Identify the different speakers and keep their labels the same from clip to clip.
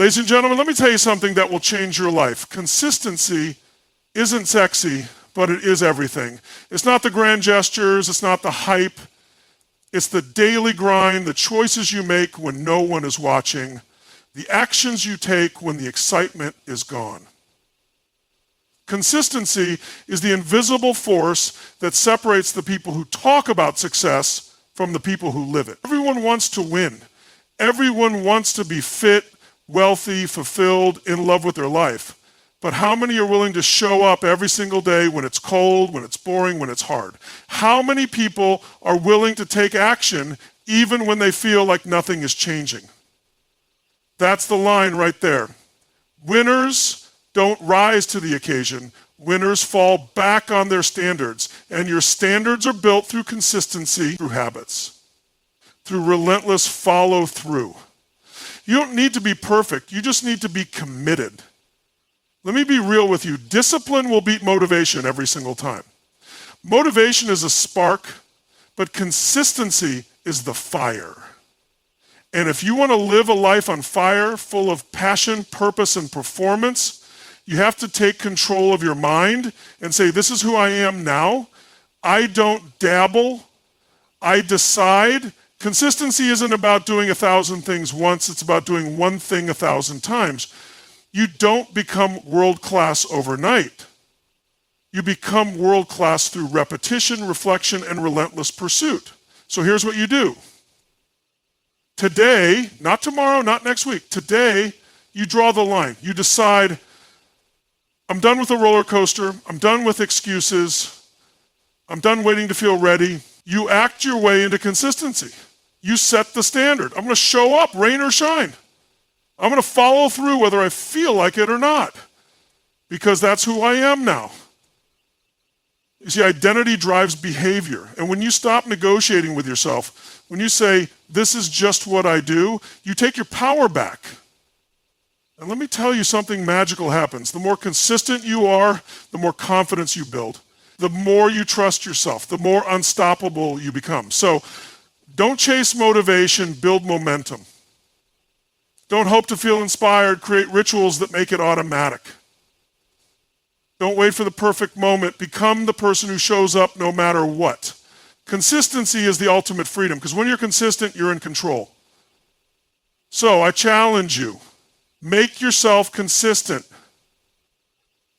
Speaker 1: Ladies and gentlemen, let me tell you something that will change your life. Consistency isn't sexy, but it is everything. It's not the grand gestures, it's not the hype. It's the daily grind, the choices you make when no one is watching, the actions you take when the excitement is gone. Consistency is the invisible force that separates the people who talk about success from the people who live it. Everyone wants to win. Everyone wants to be fit, wealthy, fulfilled, in love with their life. But how many are willing to show up every single day when it's cold, when it's boring, when it's hard? How many people are willing to take action even when they feel like nothing is changing? That's the line right there. Winners don't rise to the occasion. Winners fall back on their standards. And your standards are built through consistency, through habits, through relentless follow through. You don't need to be perfect. You just need to be committed. Let me be real with you. Discipline will beat motivation every single time. Motivation is a spark, but consistency is the fire. And if you want to live a life on fire, full of passion, purpose, and performance, you have to take control of your mind and say, this is who I am now. I don't dabble. I decide. Consistency isn't about doing 1,000 things once. It's about doing one thing 1,000 times. You don't become world-class overnight. You become world-class through repetition, reflection, and relentless pursuit. So here's what you do. Today, not tomorrow, not next week, today, you draw the line. You decide, I'm done with the roller coaster. I'm done with excuses. I'm done waiting to feel ready. You act your way into consistency. You set the standard. I'm going to show up, rain or shine. I'm going to follow through whether I feel like it or not, because that's who I am now. You see, identity drives behavior. And when you stop negotiating with yourself, when you say, this is just what I do, you take your power back. And let me tell you something magical happens. The more consistent you are, the more confidence you build. The more you trust yourself, the more unstoppable you become. So don't chase motivation, build momentum. Don't hope to feel inspired, create rituals that make it automatic. Don't wait for the perfect moment. Become the person who shows up no matter what. Consistency is the ultimate freedom, because when you're consistent, you're in control. So I challenge you. Make yourself consistent.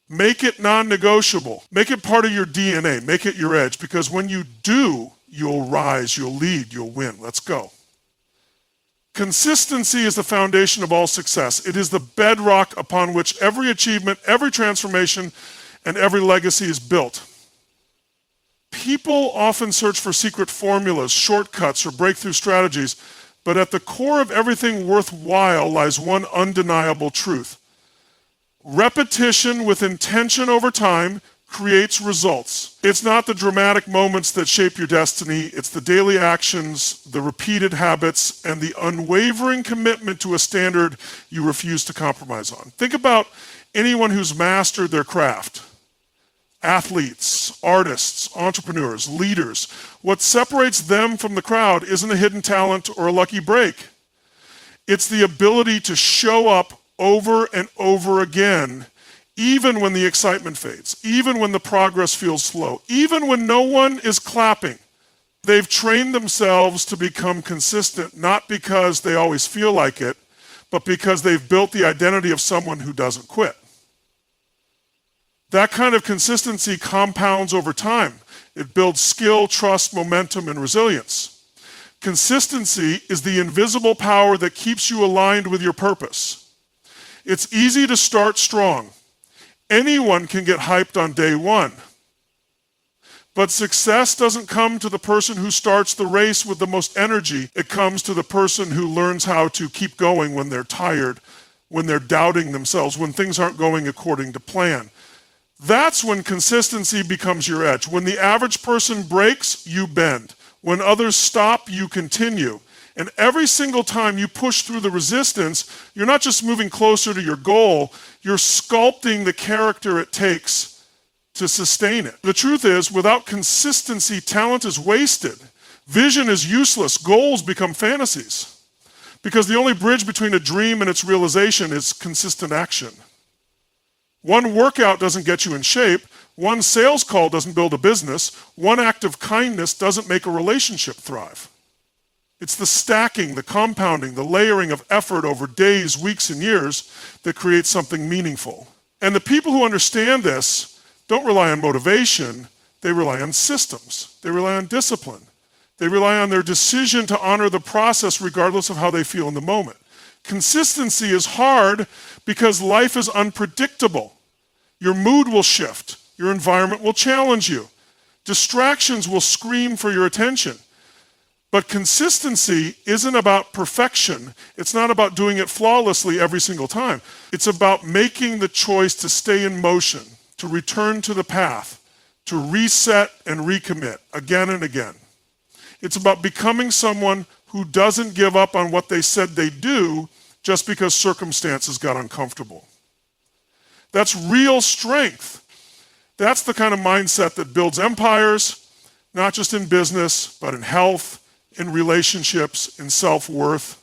Speaker 1: Make it non-negotiable. Make it part of your DNA. Make it your edge, because when you do, you'll rise, you'll lead, you'll win. Let's go. Consistency is the foundation of all success. It is the bedrock upon which every achievement, every transformation, and every legacy is built. People often search for secret formulas, shortcuts, or breakthrough strategies, but at the core of everything worthwhile lies one undeniable truth. Repetition with intention over time creates results. It's not the dramatic moments that shape your destiny. It's the daily actions, the repeated habits, and the unwavering commitment to a standard you refuse to compromise on. Think about anyone who's mastered their craft. Athletes, artists, entrepreneurs, leaders. What separates them from the crowd isn't a hidden talent or a lucky break. It's the ability to show up over and over again, even when the excitement fades, even when the progress feels slow, even when no one is clapping. They've trained themselves to become consistent, not because they always feel like it, but because they've built the identity of someone who doesn't quit. That kind of consistency compounds over time. It builds skill, trust, momentum, and resilience. Consistency is the invisible power that keeps you aligned with your purpose. It's easy to start strong. Anyone can get hyped on day one. But success doesn't come to the person who starts the race with the most energy. It comes to the person who learns how to keep going when they're tired, when they're doubting themselves, when things aren't going according to plan. That's when consistency becomes your edge. When the average person breaks, you bend. When others stop, you continue. And every single time you push through the resistance, you're not just moving closer to your goal, you're sculpting the character it takes to sustain it. The truth is, without consistency, talent is wasted. Vision is useless. Goals become fantasies. Because the only bridge between a dream and its realization is consistent action. One workout doesn't get you in shape. One sales call doesn't build a business. One act of kindness doesn't make a relationship thrive. It's the stacking, the compounding, the layering of effort over days, weeks, and years that creates something meaningful. And the people who understand this don't rely on motivation, they rely on systems. They rely on discipline. They rely on their decision to honor the process regardless of how they feel in the moment. Consistency is hard because life is unpredictable. Your mood will shift. Your environment will challenge you. Distractions will scream for your attention. But consistency isn't about perfection. It's not about doing it flawlessly every single time. It's about making the choice to stay in motion, to return to the path, to reset and recommit again and again. It's about becoming someone who doesn't give up on what they said they'd do just because circumstances got uncomfortable. That's real strength. That's the kind of mindset that builds empires, not just in business, but in health, in relationships, in self-worth.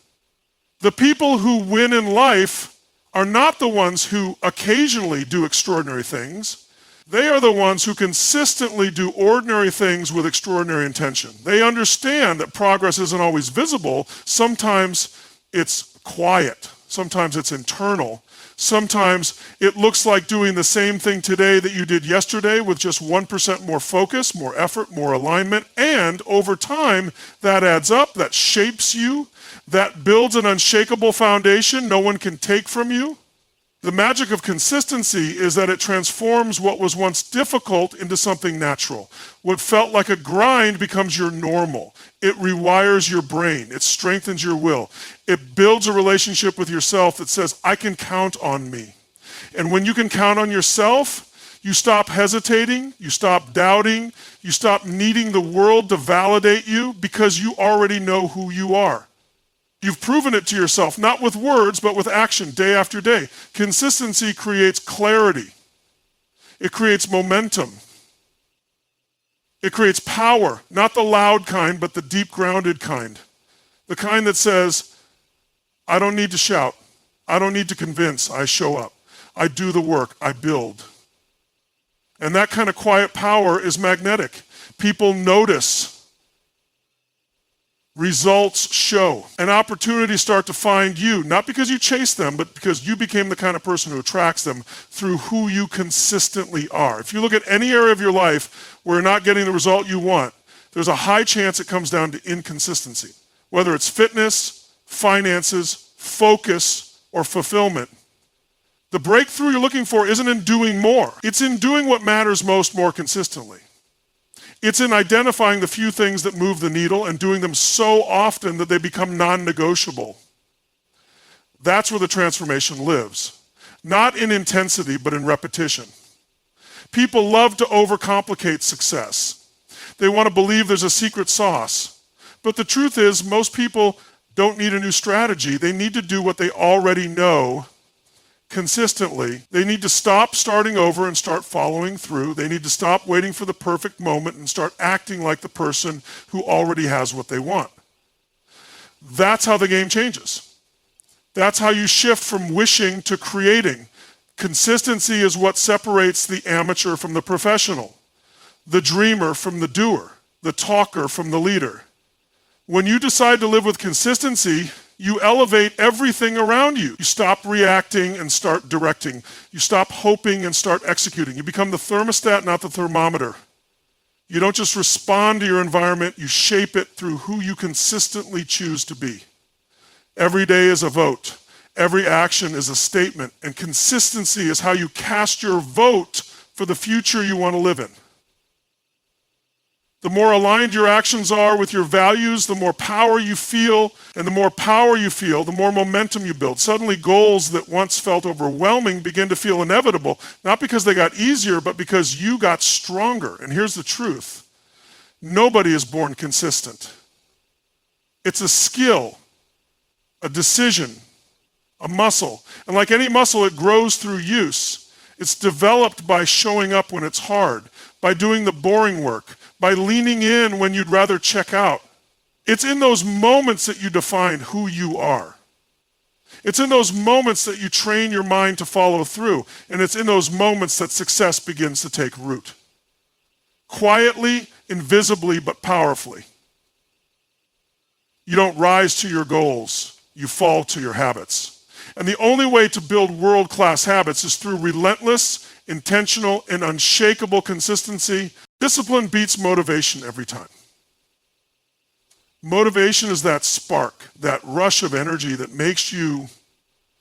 Speaker 1: The people who win in life are not the ones who occasionally do extraordinary things. They are the ones who consistently do ordinary things with extraordinary intention. They understand that progress isn't always visible. Sometimes it's quiet. Sometimes it's internal. Sometimes it looks like doing the same thing today that you did yesterday with just 1% more focus, more effort, more alignment. And over time, that adds up, that shapes you, that builds an unshakable foundation no one can take from you. The magic of consistency is that it transforms what was once difficult into something natural. What felt like a grind becomes your normal. It rewires your brain. It strengthens your will. It builds a relationship with yourself that says, I can count on me. And when you can count on yourself, you stop hesitating, you stop doubting, you stop needing the world to validate you because you already know who you are. You've proven it to yourself, not with words, but with action, day after day. Consistency creates clarity. It creates momentum. It creates power, not the loud kind, but the deep grounded kind. The kind that says, I don't need to shout. I don't need to convince. I show up. I do the work. I build. And that kind of quiet power is magnetic. People notice. Results show. And opportunities start to find you, not because you chase them, but because you became the kind of person who attracts them through who you consistently are. If you look at any area of your life where you're not getting the result you want, there's a high chance it comes down to inconsistency. Whether it's fitness, finances, focus, or fulfillment. The breakthrough you're looking for isn't in doing more. It's in doing what matters most more consistently. It's in identifying the few things that move the needle and doing them so often that they become non-negotiable. That's where the transformation lives. Not in intensity, but in repetition. People love to overcomplicate success. They want to believe there's a secret sauce. But the truth is, most people don't need a new strategy. They need to do what they already know consistently. They need to stop starting over and start following through. They need to stop waiting for the perfect moment and start acting like the person who already has what they want. That's how the game changes. That's how you shift from wishing to creating. Consistency is what separates the amateur from the professional, the dreamer from the doer, the talker from the leader. When you decide to live with consistency, you elevate everything around you. You stop reacting and start directing. You stop hoping and start executing. You become the thermostat, not the thermometer. You don't just respond to your environment, you shape it through who you consistently choose to be. Every day is a vote. Every action is a statement. And consistency is how you cast your vote for the future you want to live in. The more aligned your actions are with your values, the more power you feel, and the more power you feel, the more momentum you build. Suddenly goals that once felt overwhelming begin to feel inevitable, not because they got easier, but because you got stronger. And here's the truth. Nobody is born consistent. It's a skill, a decision, a muscle. And like any muscle, it grows through use. It's developed by showing up when it's hard, by doing the boring work, by leaning in when you'd rather check out. It's in those moments that you define who you are. It's in those moments that you train your mind to follow through. And it's in those moments that success begins to take root. Quietly, invisibly, but powerfully. You don't rise to your goals. You fall to your habits. And the only way to build world-class habits is through relentless, intentional, and unshakable consistency. Discipline beats motivation every time. Motivation is that spark, that rush of energy that makes you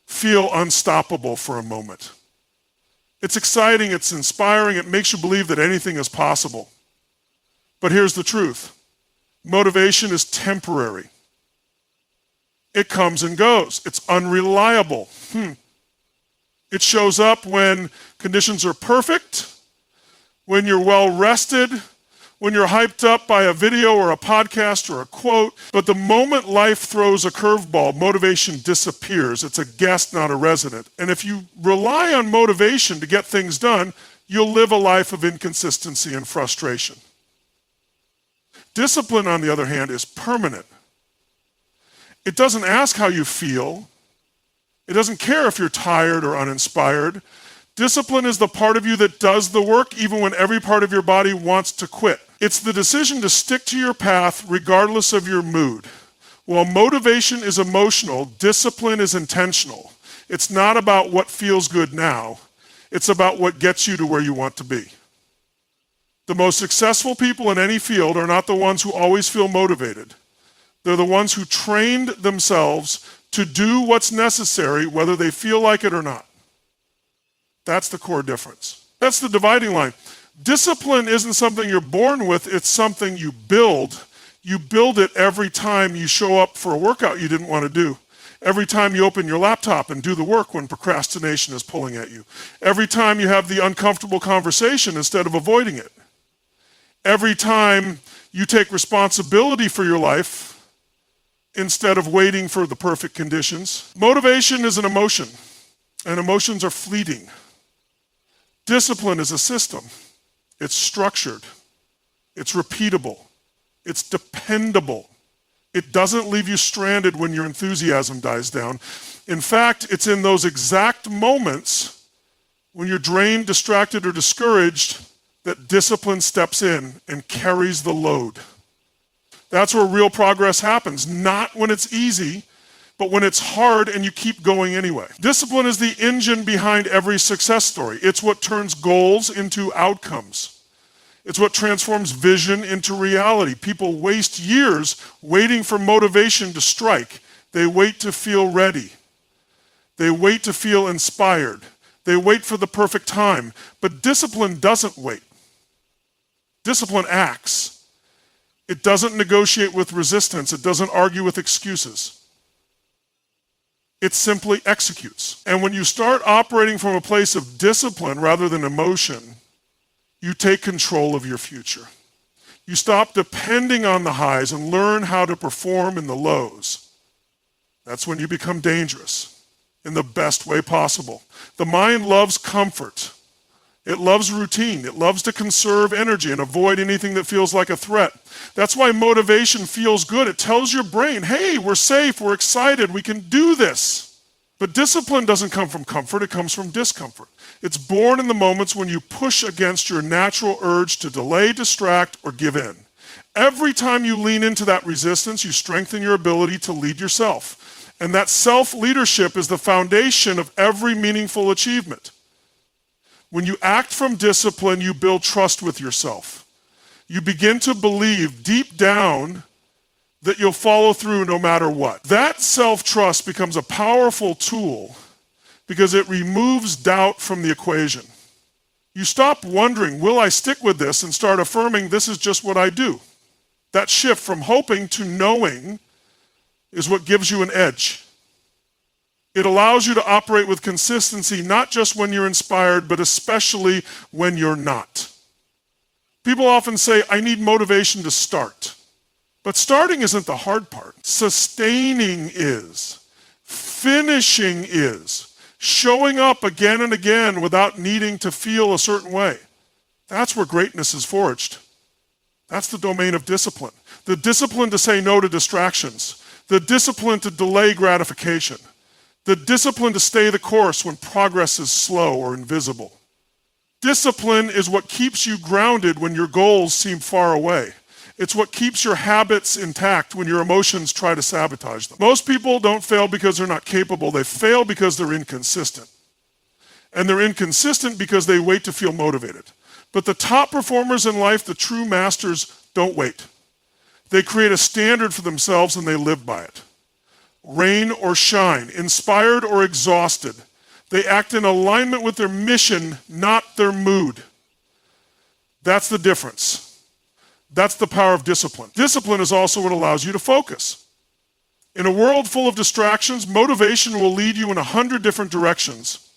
Speaker 1: feel unstoppable for a moment. It's exciting, it's inspiring, it makes you believe that anything is possible. But here's the truth. Motivation is temporary. It comes and goes. It's unreliable. It shows up when conditions are perfect, when you're well rested, when you're hyped up by a video or a podcast or a quote. But the moment life throws a curveball, motivation disappears. It's a guest, not a resident. And if you rely on motivation to get things done, you'll live a life of inconsistency and frustration. Discipline, on the other hand, is permanent. It doesn't ask how you feel. It doesn't care if you're tired or uninspired. Discipline is the part of you that does the work even when every part of your body wants to quit. It's the decision to stick to your path regardless of your mood. While motivation is emotional, discipline is intentional. It's not about what feels good now. It's about what gets you to where you want to be. The most successful people in any field are not the ones who always feel motivated. They're the ones who trained themselves to do what's necessary, whether they feel like it or not. That's the core difference. That's the dividing line. Discipline isn't something you're born with, it's something you build. You build it every time you show up for a workout you didn't want to do. Every time you open your laptop and do the work when procrastination is pulling at you. Every time you have the uncomfortable conversation instead of avoiding it. Every time you take responsibility for your life instead of waiting for the perfect conditions. Motivation is an emotion, and emotions are fleeting. Discipline is a system. It's structured. It's repeatable. It's dependable. It doesn't leave you stranded when your enthusiasm dies down. In fact, it's in those exact moments when you're drained, distracted, or discouraged that discipline steps in and carries the load. That's where real progress happens, not when it's easy, but when it's hard and you keep going anyway. Discipline is the engine behind every success story. It's what turns goals into outcomes. It's what transforms vision into reality. People waste years waiting for motivation to strike. They wait to feel ready. They wait to feel inspired. They wait for the perfect time. But discipline doesn't wait. Discipline acts. It doesn't negotiate with resistance. It doesn't argue with excuses. It simply executes. And when you start operating from a place of discipline rather than emotion, you take control of your future. You stop depending on the highs and learn how to perform in the lows. That's when you become dangerous in the best way possible. The mind loves comfort. It loves routine. It loves to conserve energy and avoid anything that feels like a threat. That's why motivation feels good. It tells your brain, hey, we're safe, we're excited, we can do this. But discipline doesn't come from comfort, it comes from discomfort. It's born in the moments when you push against your natural urge to delay, distract, or give in. Every time you lean into that resistance, you strengthen your ability to lead yourself. And that self-leadership is the foundation of every meaningful achievement. When you act from discipline, you build trust with yourself. You begin to believe deep down that you'll follow through no matter what. That self-trust becomes a powerful tool because it removes doubt from the equation. You stop wondering, will I stick with this, and start affirming this is just what I do. That shift from hoping to knowing is what gives you an edge. It allows you to operate with consistency, not just when you're inspired, but especially when you're not. People often say, I need motivation to start. But starting isn't the hard part. Sustaining is. Finishing is. Showing up again and again without needing to feel a certain way. That's where greatness is forged. That's the domain of discipline. the discipline to say no to distractions, the discipline to delay gratification, the discipline to stay the course when progress is slow or invisible. Discipline is what keeps you grounded when your goals seem far away. It's what keeps your habits intact when your emotions try to sabotage them. Most people don't fail because they're not capable. They fail because they're inconsistent. And they're inconsistent because they wait to feel motivated. But the top performers in life, the true masters, don't wait. They create a standard for themselves and they live by it. Rain or shine, inspired or exhausted, they act in alignment with their mission, not their mood. That's the difference. That's the power of discipline. Discipline is also what allows you to focus. In a world full of distractions, motivation will lead you in 100 different directions.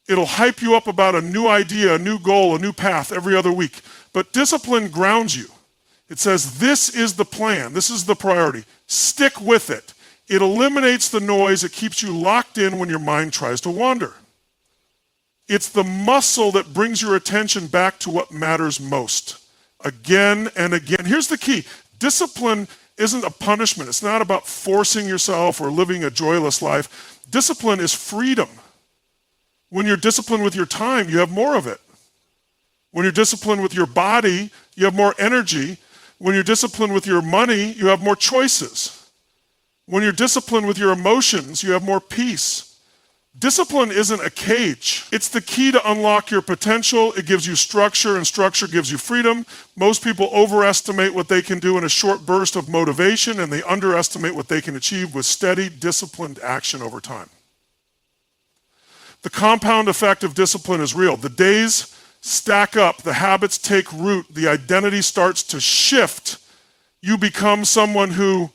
Speaker 1: It'll hype you up about a new idea, a new goal, a new path every other week. But discipline grounds you. It says, this is the plan, this is the priority. Stick with it. It eliminates the noise. It keeps you locked in when your mind tries to wander. It's the muscle that brings your attention back to what matters most. Again and again. Here's the key. Discipline isn't a punishment. It's not about forcing yourself or living a joyless life. Discipline is freedom. When you're disciplined with your time, you have more of it. When you're disciplined with your body, you have more energy. When you're disciplined with your money, you have more choices. When you're disciplined with your emotions, you have more peace. Discipline isn't a cage. It's the key to unlock your potential. It gives you structure, and structure gives you freedom. Most people overestimate what they can do in a short burst of motivation, and they underestimate what they can achieve with steady, disciplined action over time. The compound effect of discipline is real. The days stack up, the habits take root, the identity starts to shift. You become someone who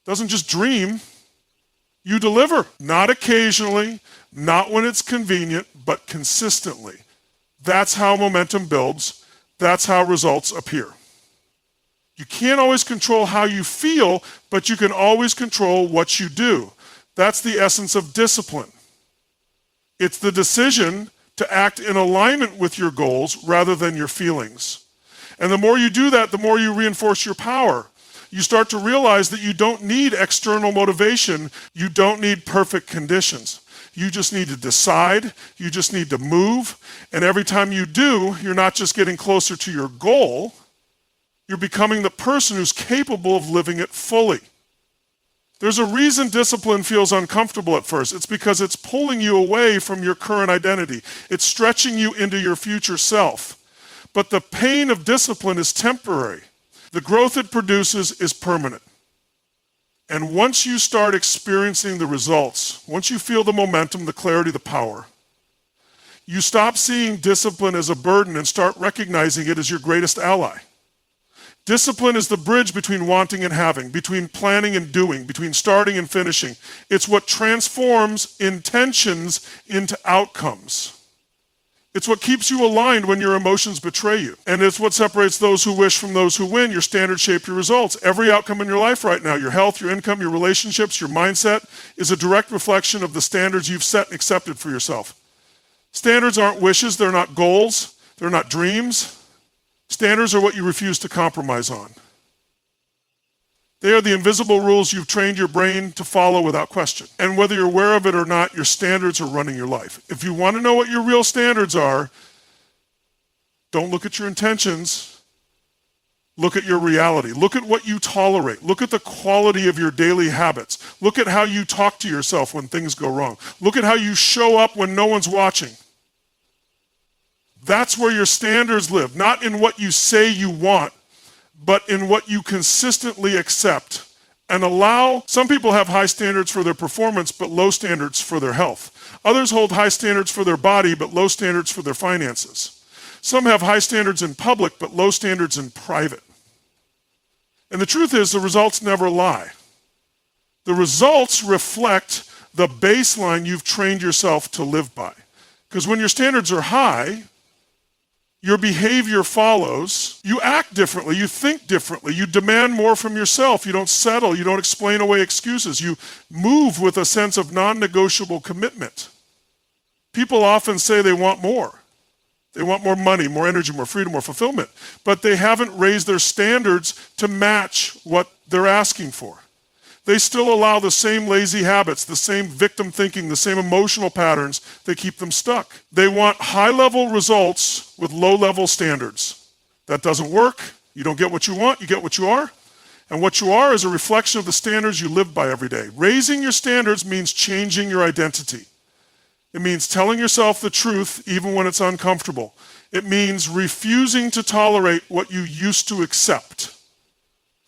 Speaker 1: doesn't just dream, you deliver. Not occasionally, not when it's convenient, but consistently. That's how momentum builds. That's how results appear. You can't always control how you feel, but you can always control what you do. That's the essence of discipline. It's the decision to act in alignment with your goals rather than your feelings. And the more you do that, the more you reinforce your power. You start to realize that you don't need external motivation. You don't need perfect conditions. You just need to decide. You just need to move. And every time you do, you're not just getting closer to your goal. You're becoming the person who's capable of living it fully. There's a reason discipline feels uncomfortable at first. It's because it's pulling you away from your current identity. It's stretching you into your future self. But the pain of discipline is temporary. The growth it produces is permanent. And once you start experiencing the results, once you feel the momentum, the clarity, the power, you stop seeing discipline as a burden and start recognizing it as your greatest ally. Discipline is the bridge between wanting and having, between planning and doing, between starting and finishing. It's what transforms intentions into outcomes. It's what keeps you aligned when your emotions betray you. And it's what separates those who wish from those who win. Your standards shape your results. Every outcome in your life right now, your health, your income, your relationships, your mindset, is a direct reflection of the standards you've set and accepted for yourself. Standards aren't wishes. They're not goals. They're not dreams. Standards are what you refuse to compromise on. They are the invisible rules you've trained your brain to follow without question. And whether you're aware of it or not, your standards are running your life. If you want to know what your real standards are, don't look at your intentions. Look at your reality. Look at what you tolerate. Look at the quality of your daily habits. Look at how you talk to yourself when things go wrong. Look at how you show up when no one's watching. That's where your standards live, not in what you say you want, but in what you consistently accept and allow. Some people have high standards for their performance, but low standards for their health. Others hold high standards for their body, but low standards for their finances. Some have high standards in public, but low standards in private. And the truth is, the results never lie. The results reflect the baseline you've trained yourself to live by. Because when your standards are high, your behavior follows. You act differently. You think differently. You demand more from yourself. You don't settle. You don't explain away excuses. You move with a sense of non-negotiable commitment. People often say they want more. They want more money, more energy, more freedom, more fulfillment. But they haven't raised their standards to match what they're asking for. They still allow the same lazy habits, the same victim thinking, the same emotional patterns that keep them stuck. They want high-level results with low-level standards. That doesn't work. You don't get what you want, you get what you are. And what you are is a reflection of the standards you live by every day. Raising your standards means changing your identity. It means telling yourself the truth even when it's uncomfortable. It means refusing to tolerate what you used to accept.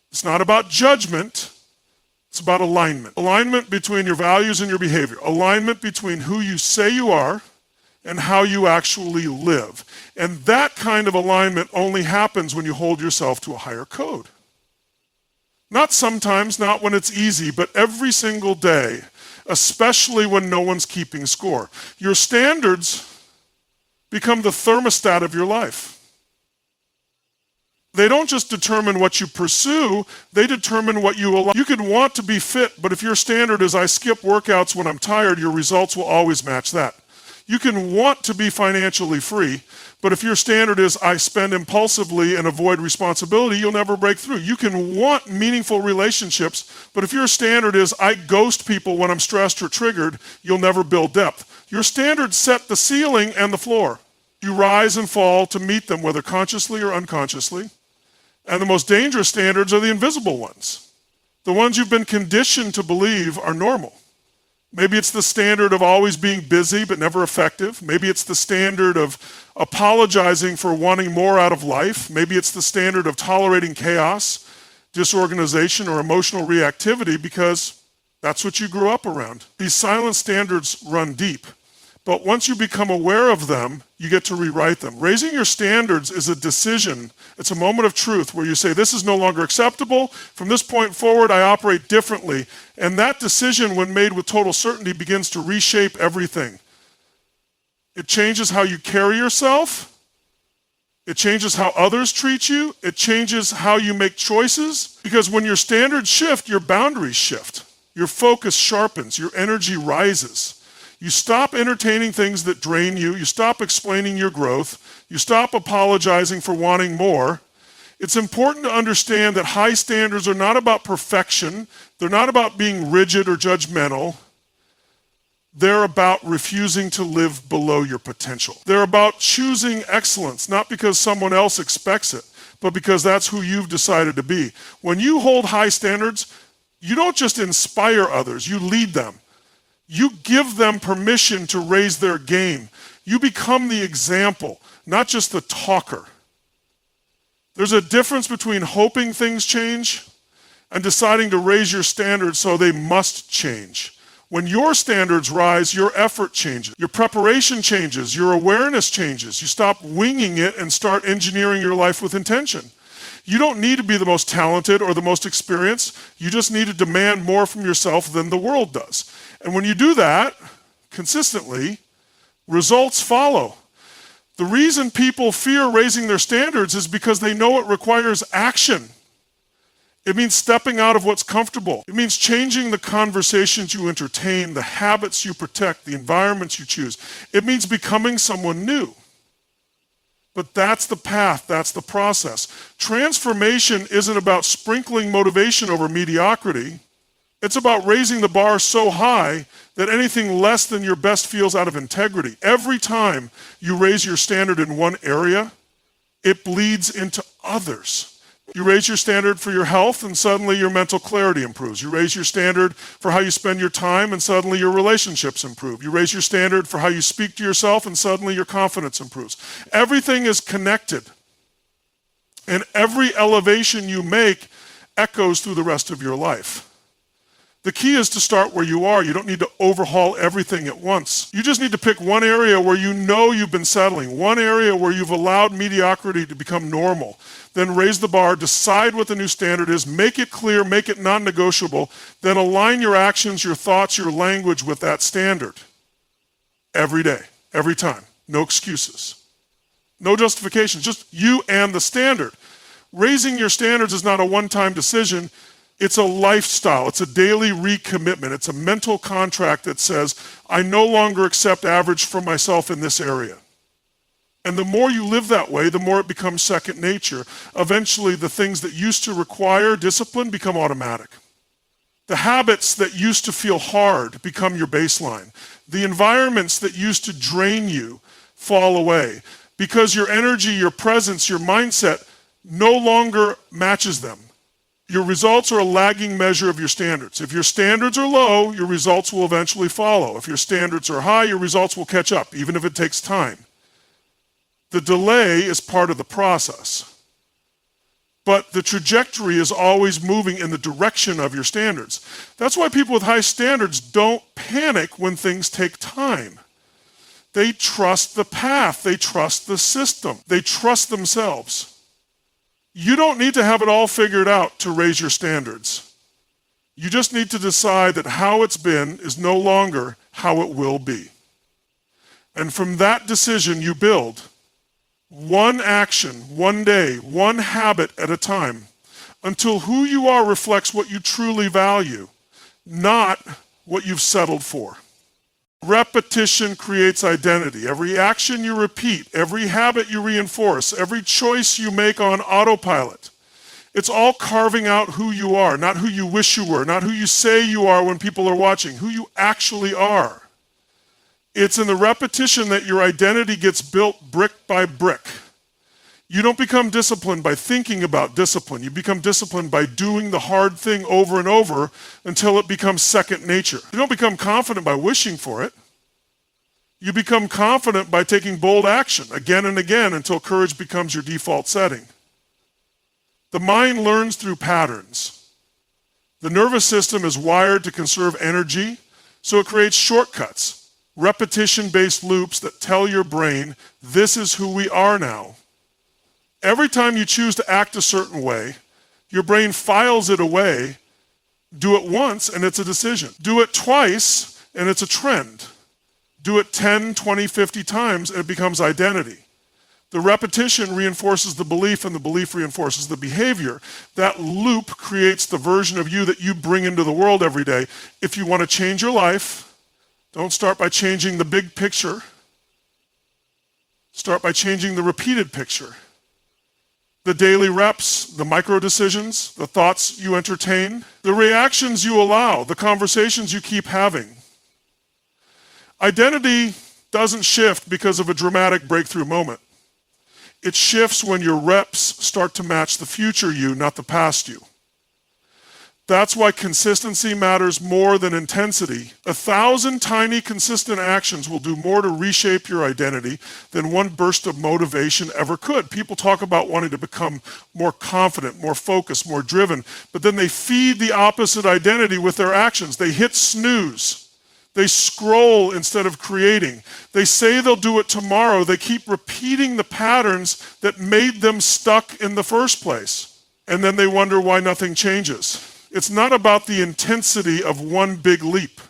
Speaker 1: It's not about judgment. It's about alignment. Alignment between your values and your behavior. Alignment between who you say you are and how you actually live. And that kind of alignment only happens when you hold yourself to a higher code. Not sometimes, not when it's easy, but every single day, especially when no one's keeping score. Your standards become the thermostat of your life. They don't just determine what you pursue, they determine what you allow. You can want to be fit, but if your standard is I skip workouts when I'm tired, your results will always match that. You can want to be financially free, but if your standard is I spend impulsively and avoid responsibility, you'll never break through. You can want meaningful relationships, but if your standard is I ghost people when I'm stressed or triggered, you'll never build depth. Your standards set the ceiling and the floor. You rise and fall to meet them, whether consciously or unconsciously. And the most dangerous standards are the invisible ones. The ones you've been conditioned to believe are normal. Maybe it's the standard of always being busy but never effective. Maybe it's the standard of apologizing for wanting more out of life. Maybe it's the standard of tolerating chaos, disorganization, or emotional reactivity because that's what you grew up around. These silent standards run deep. But once you become aware of them, you get to rewrite them. Raising your standards is a decision. It's a moment of truth where you say, this is no longer acceptable. From this point forward, I operate differently. And that decision, when made with total certainty, begins to reshape everything. It changes how you carry yourself. It changes how others treat you. It changes how you make choices. Because when your standards shift, your boundaries shift. Your focus sharpens. Your energy rises. You stop entertaining things that drain you. You stop explaining your growth. You stop apologizing for wanting more. It's important to understand that high standards are not about perfection. They're not about being rigid or judgmental. They're about refusing to live below your potential. They're about choosing excellence, not because someone else expects it, but because that's who you've decided to be. When you hold high standards, you don't just inspire others, you lead them. You give them permission to raise their game. You become the example, not just the talker. There's a difference between hoping things change and deciding to raise your standards so they must change. When your standards rise, your effort changes. Your preparation changes. Your awareness changes. You stop winging it and start engineering your life with intention. You don't need to be the most talented or the most experienced. You just need to demand more from yourself than the world does. And when you do that consistently, results follow. The reason people fear raising their standards is because they know it requires action. It means stepping out of what's comfortable. It means changing the conversations you entertain, the habits you protect, the environments you choose. It means becoming someone new. But that's the path, that's the process. Transformation isn't about sprinkling motivation over mediocrity. It's about raising the bar so high that anything less than your best feels out of integrity. Every time you raise your standard in one area, it bleeds into others. You raise your standard for your health and suddenly your mental clarity improves. You raise your standard for how you spend your time and suddenly your relationships improve. You raise your standard for how you speak to yourself and suddenly your confidence improves. Everything is connected. And every elevation you make echoes through the rest of your life. The key is to start where you are. You don't need to overhaul everything at once. You just need to pick one area where you know you've been settling, one area where you've allowed mediocrity to become normal. Then raise the bar, decide what the new standard is, make it clear, make it non-negotiable, then align your actions, your thoughts, your language with that standard. Every day, every time. No excuses. No justifications, just you and the standard. Raising your standards is not a one-time decision. It's a lifestyle. It's a daily recommitment. It's a mental contract that says, I no longer accept average from myself in this area. And the more you live that way, the more it becomes second nature. Eventually, the things that used to require discipline become automatic. The habits that used to feel hard become your baseline. The environments that used to drain you fall away because your energy, your presence, your mindset no longer matches them. Your results are a lagging measure of your standards. If your standards are low, your results will eventually follow. If your standards are high, your results will catch up, even if it takes time. The delay is part of the process. But the trajectory is always moving in the direction of your standards. That's why people with high standards don't panic when things take time. They trust the path. They trust the system. They trust themselves. You don't need to have it all figured out to raise your standards. You just need to decide that how it's been is no longer how it will be. And from that decision, you build one action, one day, one habit at a time, until who you are reflects what you truly value, not what you've settled for. Repetition creates identity. Every action you repeat, every habit you reinforce, every choice you make on autopilot, it's all carving out who you are, not who you wish you were, not who you say you are when people are watching, who you actually are. It's in the repetition that your identity gets built brick by brick. You don't become disciplined by thinking about discipline. You become disciplined by doing the hard thing over and over until it becomes second nature. You don't become confident by wishing for it. You become confident by taking bold action again and again until courage becomes your default setting. The mind learns through patterns. The nervous system is wired to conserve energy, so it creates shortcuts, repetition-based loops that tell your brain, this is who we are now. Every time you choose to act a certain way, your brain files it away. Do it once and it's a decision. Do it twice and it's a trend. Do it 10, 20, 50 times and it becomes identity. The repetition reinforces the belief and the belief reinforces the behavior. That loop creates the version of you that you bring into the world every day. If you want to change your life, don't start by changing the big picture. Start by changing the repeated picture. The daily reps, the micro decisions, the thoughts you entertain, the reactions you allow, the conversations you keep having. Identity doesn't shift because of a dramatic breakthrough moment. It shifts when your reps start to match the future you, not the past you. That's why consistency matters more than intensity. 1,000 tiny consistent actions will do more to reshape your identity than one burst of motivation ever could. People talk about wanting to become more confident, more focused, more driven, but then they feed the opposite identity with their actions. They hit snooze. They scroll instead of creating. They say they'll do it tomorrow. They keep repeating the patterns that made them stuck in the first place. And then they wonder why nothing changes. It's not about the intensity of one big leap.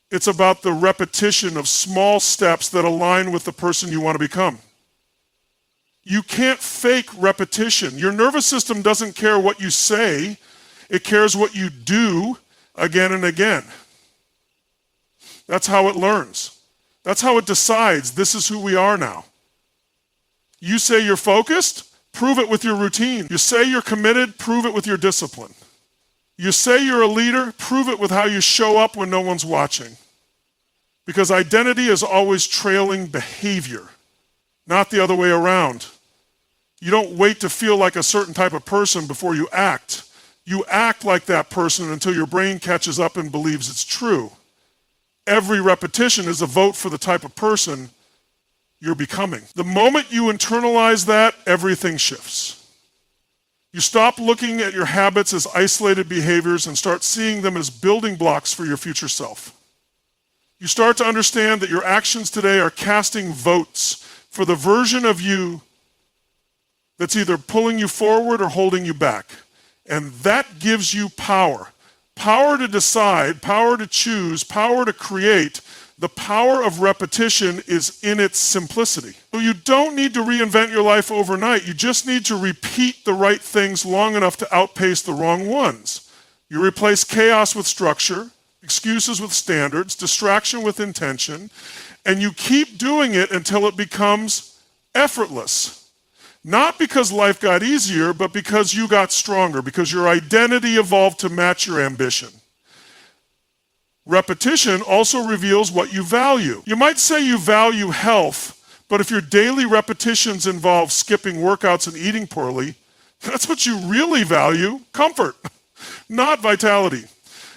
Speaker 1: It's about the repetition of small steps that align with the person you want to become. You can't fake repetition. Your nervous system doesn't care what you say. It cares what you do again and again. That's how it learns. That's how it decides this is who we are now. You say you're focused, prove it with your routine. You say you're committed, prove it with your discipline. You say you're a leader, prove it with how you show up when no one's watching. Because identity is always trailing behavior, not the other way around. You don't wait to feel like a certain type of person before you act. You act like that person until your brain catches up and believes it's true. Every repetition is a vote for the type of person you're becoming. The moment you internalize that, everything shifts. You stop looking at your habits as isolated behaviors and start seeing them as building blocks for your future self. You start to understand that your actions today are casting votes for the version of you that's either pulling you forward or holding you back. And that gives you power. Power to decide, power to choose, power to create. The power of repetition is in its simplicity. So you don't need to reinvent your life overnight. You just need to repeat the right things long enough to outpace the wrong ones. You replace chaos with structure, excuses with standards, distraction with intention, and you keep doing it until it becomes Effortless. Not because life got easier, but because you got stronger, because your identity evolved to match your ambition. Repetition also reveals what you value. You might say you value health, but if your daily repetitions involve skipping workouts and eating poorly, that's what you really value, comfort, not vitality.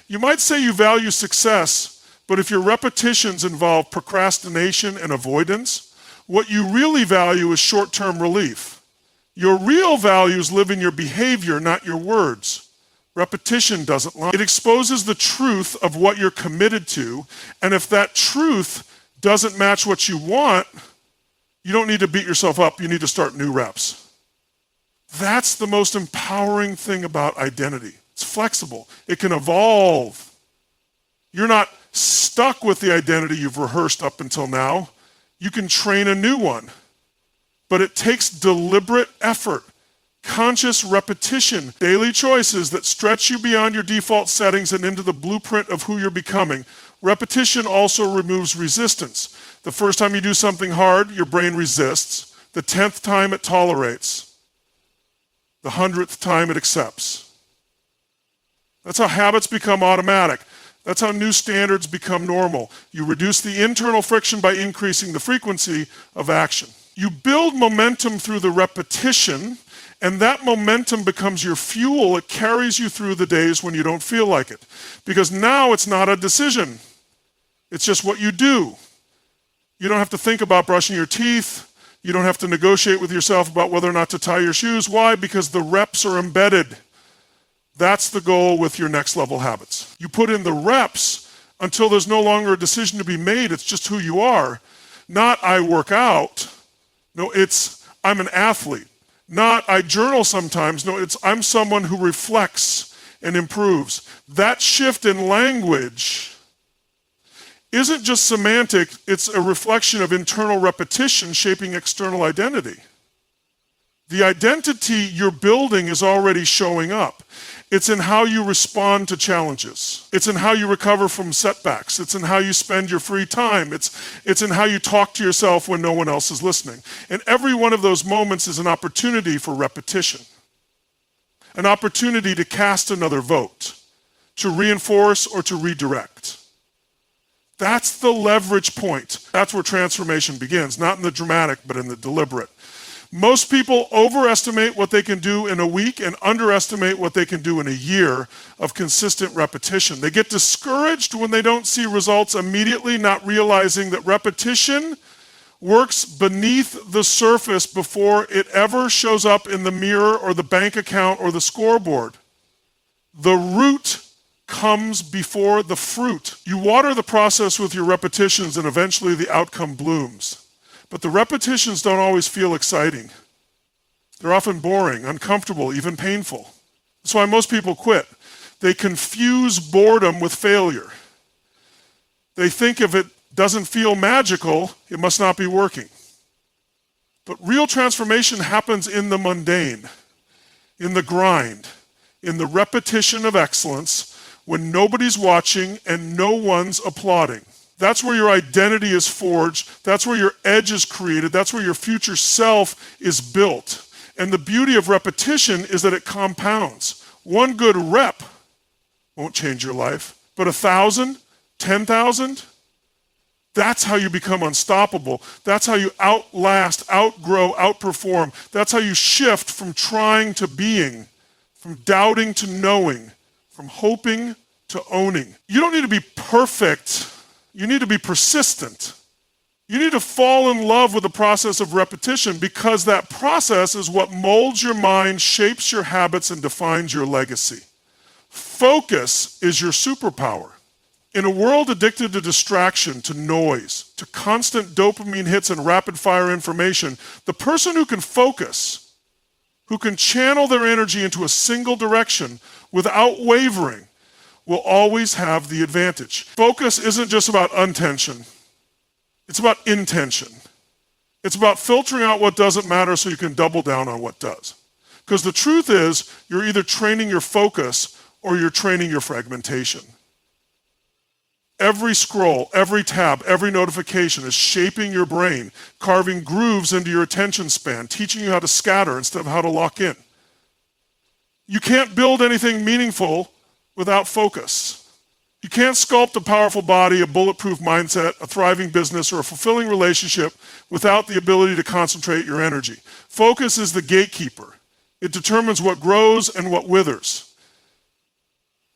Speaker 1: You might say you value success, but if your repetitions involve procrastination and avoidance, what you really value is short-term relief. Your real values live in your behavior, not your words. Repetition doesn't lie. It exposes the truth of what you're committed to, and if that truth doesn't match what you want, you don't need to beat yourself up. You need to start new reps. That's the most empowering thing about identity. It's flexible. It can evolve. You're not stuck with the identity you've rehearsed up until now. You can train a new one. But it takes deliberate effort, conscious repetition, daily choices that stretch you beyond your default settings and into the blueprint of who you're becoming. Repetition also removes resistance. The first time you do something hard, your brain resists. The 10th time it tolerates. The 100th time it accepts. That's how habits become automatic. That's how new standards become normal. You reduce the internal friction by increasing the frequency of action. You build momentum through the repetition, and that momentum becomes your fuel. It carries you through the days when you don't feel like it. Because now it's not a decision. It's just what you do. You don't have to think about brushing your teeth. You don't have to negotiate with yourself about whether or not to tie your shoes. Why? Because the reps are embedded. That's the goal with your next level habits. You put in the reps until there's no longer a decision to be made. It's just who you are. Not I work out. No, it's I'm an athlete. Not I journal sometimes. No, it's I'm someone who reflects and improves. That shift in language isn't just semantic, it's a reflection of internal repetition shaping external identity. The identity you're building is already showing up. It's in how you respond to challenges. It's in how you recover from setbacks. It's in how you spend your free time. It's in how you talk to yourself when no one else is listening. And every one of those moments is an opportunity for repetition. An opportunity to cast another vote, to reinforce or to redirect. That's the leverage point. That's where transformation begins, not in the dramatic, but in the deliberate. Most people overestimate what they can do in a week and underestimate what they can do in a year of consistent repetition. They get discouraged when they don't see results immediately, not realizing that repetition works beneath the surface before it ever shows up in the mirror or the bank account or the scoreboard. The root comes before the fruit. You water the process with your repetitions and eventually the outcome blooms. But the repetitions don't always feel exciting. They're often boring, uncomfortable, even painful. That's why most people quit. They confuse boredom with failure. They think if it doesn't feel magical, it must not be working. But real transformation happens in the mundane, in the grind, in the repetition of excellence when nobody's watching and no one's applauding. That's where your identity is forged. That's where your edge is created. That's where your future self is built. And the beauty of repetition is that it compounds. One good rep won't change your life, but 1,000, 10,000, that's how you become unstoppable. That's how you outlast, outgrow, outperform. That's how you shift from trying to being, from doubting to knowing, from hoping to owning. You don't need to be perfect. You need to be persistent. You need to fall in love with the process of repetition because that process is what molds your mind, shapes your habits, and defines your legacy. Focus is your superpower. In a world addicted to distraction, to noise, to constant dopamine hits and rapid-fire information, the person who can focus, who can channel their energy into a single direction without wavering, will always have the advantage. Focus isn't just about untension. It's about intention. It's about filtering out what doesn't matter so you can double down on what does. Because the truth is, you're either training your focus or you're training your fragmentation. Every scroll, every tab, every notification is shaping your brain, carving grooves into your attention span, teaching you how to scatter instead of how to lock in. You can't build anything meaningful without focus. You can't sculpt a powerful body, a bulletproof mindset, a thriving business, or a fulfilling relationship without the ability to concentrate your energy. Focus is the gatekeeper. It determines what grows and what withers.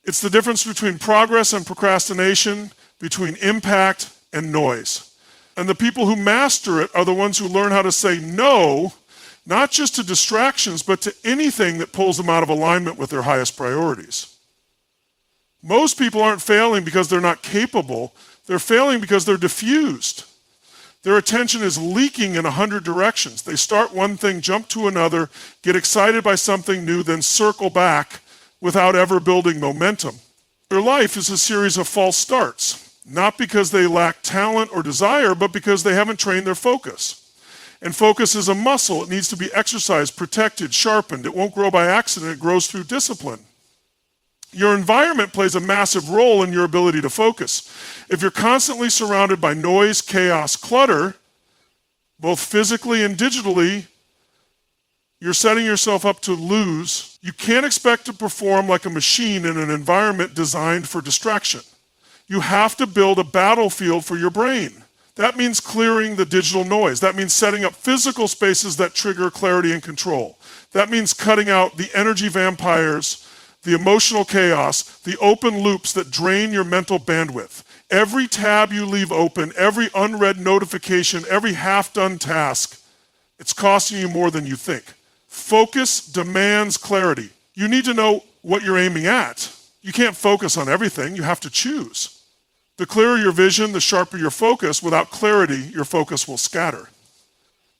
Speaker 1: It's the difference between progress and procrastination, between impact and noise. And the people who master it are the ones who learn how to say no, not just to distractions, but to anything that pulls them out of alignment with their highest priorities. Most people aren't failing because they're not capable. They're failing because they're diffused. Their attention is leaking in 100 directions. They start one thing, jump to another, get excited by something new, then circle back without ever building momentum. Their life is a series of false starts, not because they lack talent or desire, but because they haven't trained their focus. And focus is a muscle. It needs to be exercised, protected, sharpened. It won't grow by accident. It grows through discipline. Your environment plays a massive role in your ability to focus. If you're constantly surrounded by noise, chaos, clutter, both physically and digitally, you're setting yourself up to lose. You can't expect to perform like a machine in an environment designed for distraction. You have to build a battlefield for your brain. That means clearing the digital noise. That means setting up physical spaces that trigger clarity and control. That means cutting out the energy vampires, the emotional chaos, the open loops that drain your mental bandwidth. Every tab you leave open, every unread notification, every half-done task, it's costing you more than you think. Focus demands clarity. You need to know what you're aiming at. You can't focus on everything. You have to choose. The clearer your vision, the sharper your focus. Without clarity, your focus will scatter.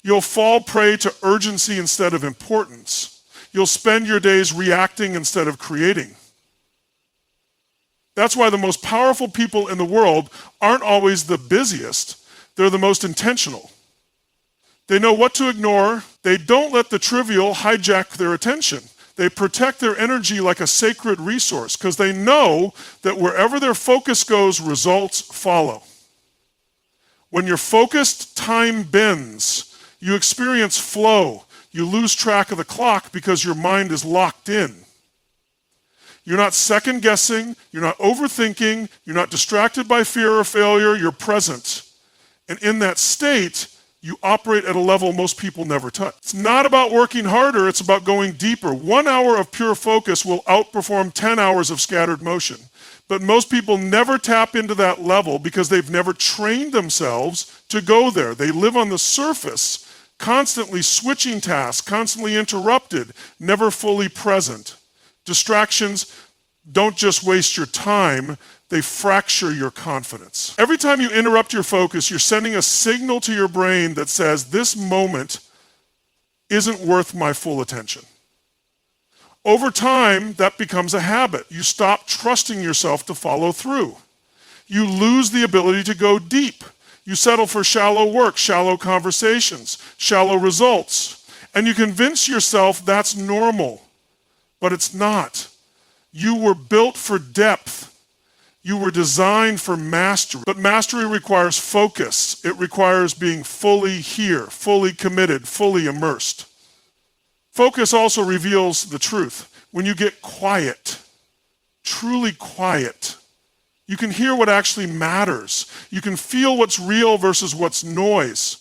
Speaker 1: You'll fall prey to urgency instead of importance. You'll spend your days reacting instead of creating. That's why the most powerful people in the world aren't always the busiest. They're the most intentional. They know what to ignore. They don't let the trivial hijack their attention. They protect their energy like a sacred resource because they know that wherever their focus goes, results follow. When you're focused, time bends. You experience flow. You lose track of the clock because your mind is locked in. You're not second guessing. You're not overthinking. You're not distracted by fear or failure. You're present. And in that state, you operate at a level most people never touch. It's not about working harder, it's about going deeper. 1 hour of pure focus will outperform 10 hours of scattered motion. But most people never tap into that level because they've never trained themselves to go there. They live on the surface, constantly switching tasks, constantly interrupted, never fully present. Distractions don't just waste your time, they fracture your confidence. Every time you interrupt your focus, you're sending a signal to your brain that says, this moment isn't worth my full attention. Over time, that becomes a habit. You stop trusting yourself to follow through. You lose the ability to go deep. You settle for shallow work, shallow conversations, shallow results. And you convince yourself that's normal, but it's not. You were built for depth. You were designed for mastery, but mastery requires focus. It requires being fully here, fully committed, fully immersed. Focus also reveals the truth. When you get quiet, truly quiet, you can hear what actually matters. You can feel what's real versus what's noise.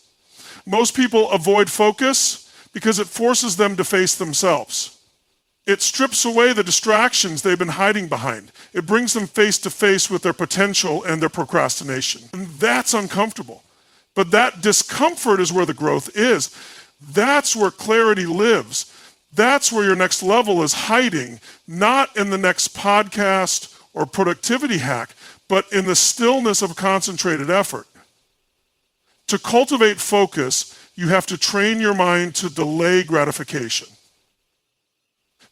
Speaker 1: Most people avoid focus because it forces them to face themselves. It strips away the distractions they've been hiding behind. It brings them face to face with their potential and their procrastination. And that's uncomfortable. But that discomfort is where the growth is. That's where clarity lives. That's where your next level is hiding, not in the next podcast or productivity hack, but in the stillness of concentrated effort. To cultivate focus, you have to train your mind to delay gratification.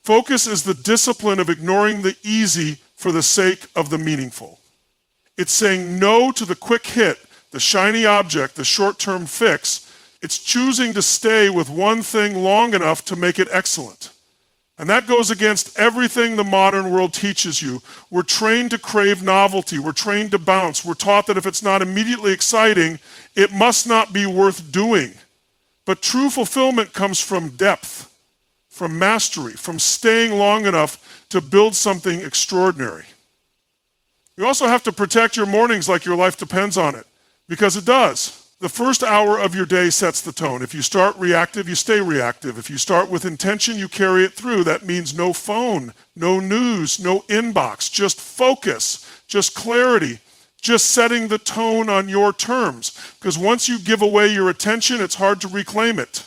Speaker 1: Focus is the discipline of ignoring the easy for the sake of the meaningful. It's saying no to the quick hit, the shiny object, the short-term fix. It's choosing to stay with one thing long enough to make it excellent. And that goes against everything the modern world teaches you. We're trained to crave novelty. We're trained to bounce. We're taught that if it's not immediately exciting, it must not be worth doing. But true fulfillment comes from depth, from mastery, from staying long enough to build something extraordinary. You also have to protect your mornings like your life depends on it, because it does. The first hour of your day sets the tone. If you start reactive, you stay reactive. If you start with intention, you carry it through. That means no phone, no news, no inbox, just focus, just clarity, just setting the tone on your terms. Because once you give away your attention, it's hard to reclaim it.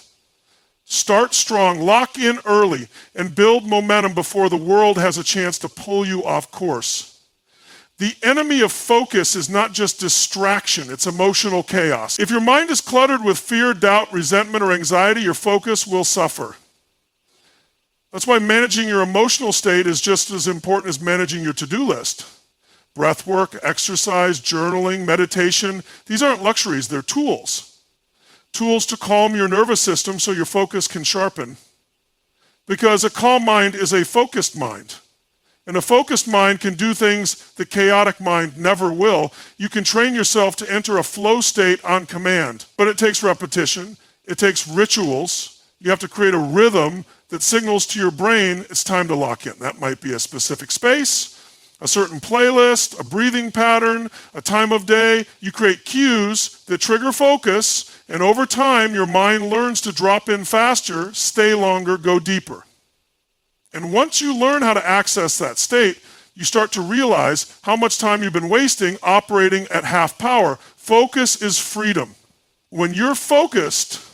Speaker 1: Start strong, lock in early, and build momentum before the world has a chance to pull you off course. The enemy of focus is not just distraction, it's emotional chaos. If your mind is cluttered with fear, doubt, resentment, or anxiety, your focus will suffer. That's why managing your emotional state is just as important as managing your to-do list. Breath work, exercise, journaling, meditation, these aren't luxuries, they're tools. Tools to calm your nervous system so your focus can sharpen. Because a calm mind is a focused mind. And a focused mind can do things the chaotic mind never will. You can train yourself to enter a flow state on command. But it takes repetition. It takes rituals. You have to create a rhythm that signals to your brain it's time to lock in. That might be a specific space, a certain playlist, a breathing pattern, a time of day. You create cues that trigger focus, and over time, your mind learns to drop in faster, stay longer, go deeper. And once you learn how to access that state, you start to realize how much time you've been wasting operating at half power. Focus is freedom. When you're focused,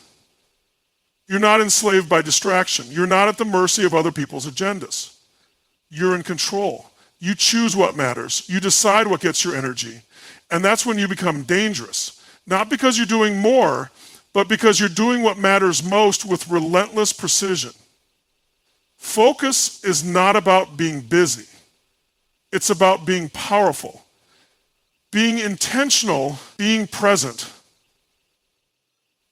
Speaker 1: you're not enslaved by distraction. You're not at the mercy of other people's agendas. You're in control. You choose what matters. You decide what gets your energy. And that's when you become dangerous. Not because you're doing more, but because you're doing what matters most with relentless precision. Focus is not about being busy. It's about being powerful, being intentional, being present.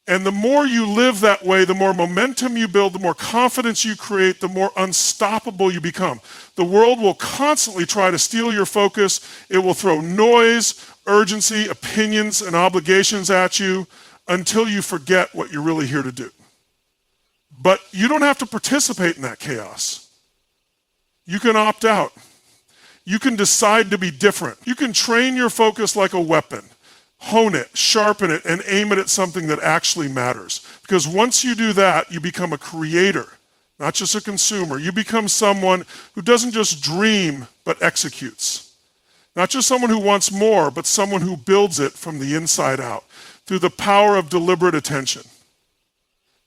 Speaker 1: And the more you live that way, the more momentum you build, the more confidence you create, the more unstoppable you become. The world will constantly try to steal your focus. It will throw noise, urgency, opinions, and obligations at you until you forget what you're really here to do. But you don't have to participate in that chaos. You can opt out. You can decide to be different. You can train your focus like a weapon, hone it, sharpen it, and aim it at something that actually matters. Because once you do that, you become a creator, not just a consumer. You become someone who doesn't just dream, but executes. Not just someone who wants more, but someone who builds it from the inside out through the power of deliberate attention.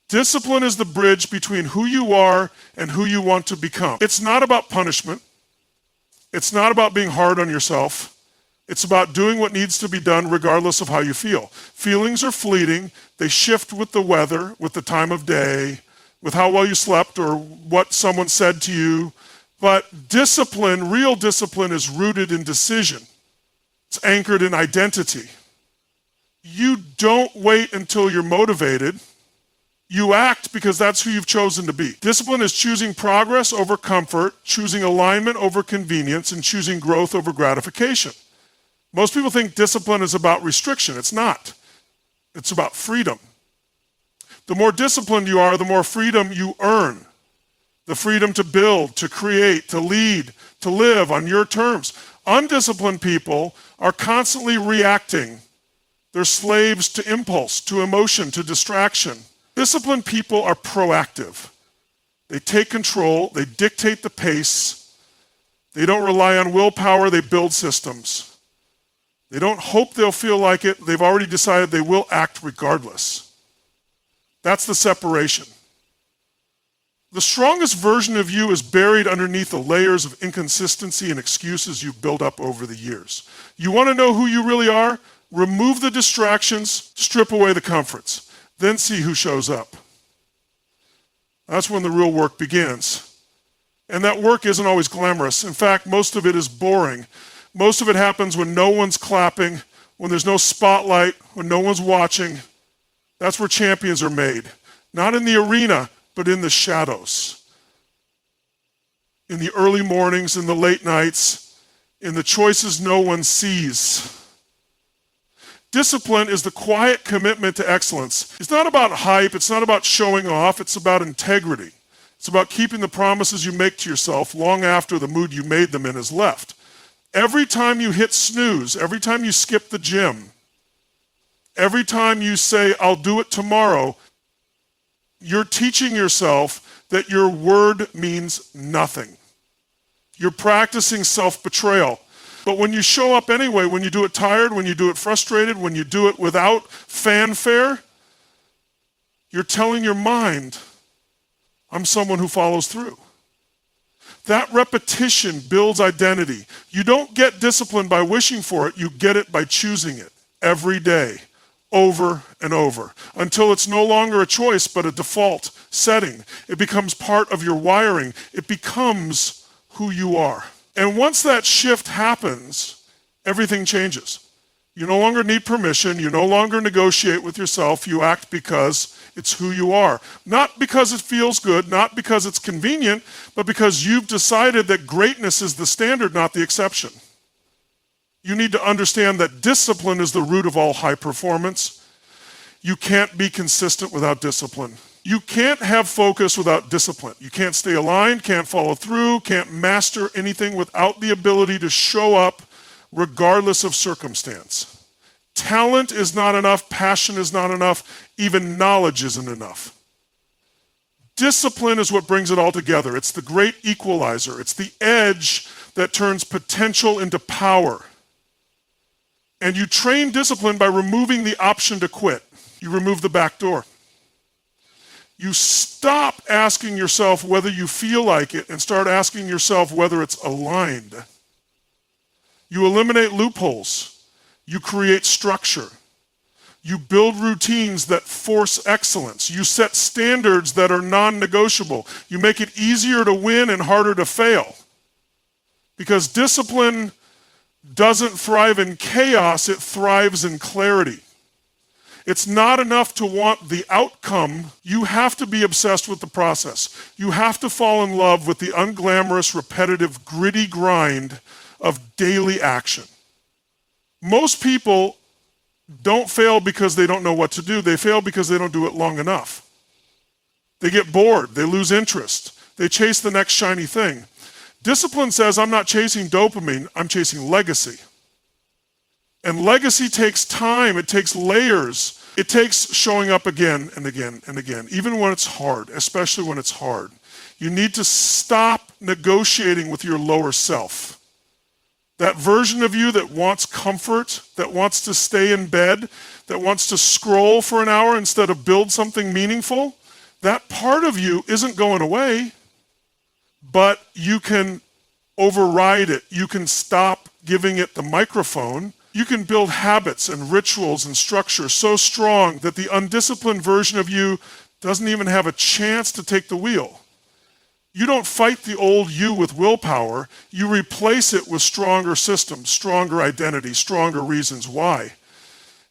Speaker 1: Discipline is the bridge between who you are and who you want to become. It's not about punishment. It's not about being hard on yourself. It's about doing what needs to be done regardless of how you feel. Feelings are fleeting. They shift with the weather, with the time of day, with how well you slept or what someone said to you. But discipline, real discipline, is rooted in decision. It's anchored in identity. You don't wait until you're motivated. You act because that's who you've chosen to be. Discipline is choosing progress over comfort, choosing alignment over convenience, and choosing growth over gratification. Most people think discipline is about restriction. It's not. It's about freedom. The more disciplined you are, the more freedom you earn. The freedom to build, to create, to lead, to live on your terms. Undisciplined people are constantly reacting. They're slaves to impulse, to emotion, to distraction. Disciplined people are proactive. They take control, they dictate the pace. They don't rely on willpower, they build systems. They don't hope they'll feel like it, they've already decided they will act regardless. That's the separation. The strongest version of you is buried underneath the layers of inconsistency and excuses you've built up over the years. You want to know who you really are? Remove the distractions, strip away the comforts. Then see who shows up. That's when the real work begins. And that work isn't always glamorous. In fact, most of it is boring. Most of it happens when no one's clapping, when there's no spotlight, when no one's watching. That's where champions are made. Not in the arena, but in the shadows. in the early mornings, in the late nights, in the choices no one sees. Discipline is the quiet commitment to excellence. It's not about hype, it's not about showing off, it's about integrity. It's about keeping the promises you make to yourself long after the mood you made them in is left. Every time you hit snooze, every time you skip the gym, every time you say, I'll do it tomorrow, you're teaching yourself that your word means nothing. You're practicing self-betrayal. But when you show up anyway, when you do it tired, when you do it frustrated, when you do it without fanfare, you're telling your mind, I'm someone who follows through. That repetition builds identity. You don't get discipline by wishing for it, you get it by choosing it every day, over and over, until it's no longer a choice but a default setting. It becomes part of your wiring. It becomes who you are. And once that shift happens, everything changes. You no longer need permission. You no longer negotiate with yourself. You act because it's who you are. Not because it feels good, not because it's convenient, but because you've decided that greatness is the standard, not the exception. You need to understand that discipline is the root of all high performance. You can't be consistent without discipline. You can't have focus without discipline. You can't stay aligned, can't follow through, can't master anything without the ability to show up regardless of circumstance. Talent is not enough, passion is not enough, even knowledge isn't enough. Discipline is what brings it all together. It's the great equalizer. It's the edge that turns potential into power. And you train discipline by removing the option to quit. You remove the back door. You stop asking yourself whether you feel like it and start asking yourself whether it's aligned. You eliminate loopholes. You create structure. You build routines that force excellence. You set standards that are non-negotiable. You make it easier to win and harder to fail. Because discipline doesn't thrive in chaos, it thrives in clarity. It's not enough to want the outcome. You have to be obsessed with the process. You have to fall in love with the unglamorous, repetitive, gritty grind of daily action. Most people don't fail because they don't know what to do. They fail because they don't do it long enough. They get bored. They lose interest. They chase the next shiny thing. Discipline says, I'm not chasing dopamine, I'm chasing legacy. And legacy takes time, it takes layers. It takes showing up again and again and again, even when it's hard, especially when it's hard. You need to stop negotiating with your lower self. That version of you that wants comfort, that wants to stay in bed, that wants to scroll for an hour instead of build something meaningful, that part of you isn't going away, but you can override it. You can stop giving it the microphone. You can build habits and rituals and structure so strong that the undisciplined version of you doesn't even have a chance to take the wheel. You don't fight the old you with willpower. You replace it with stronger systems, stronger identity, stronger reasons why.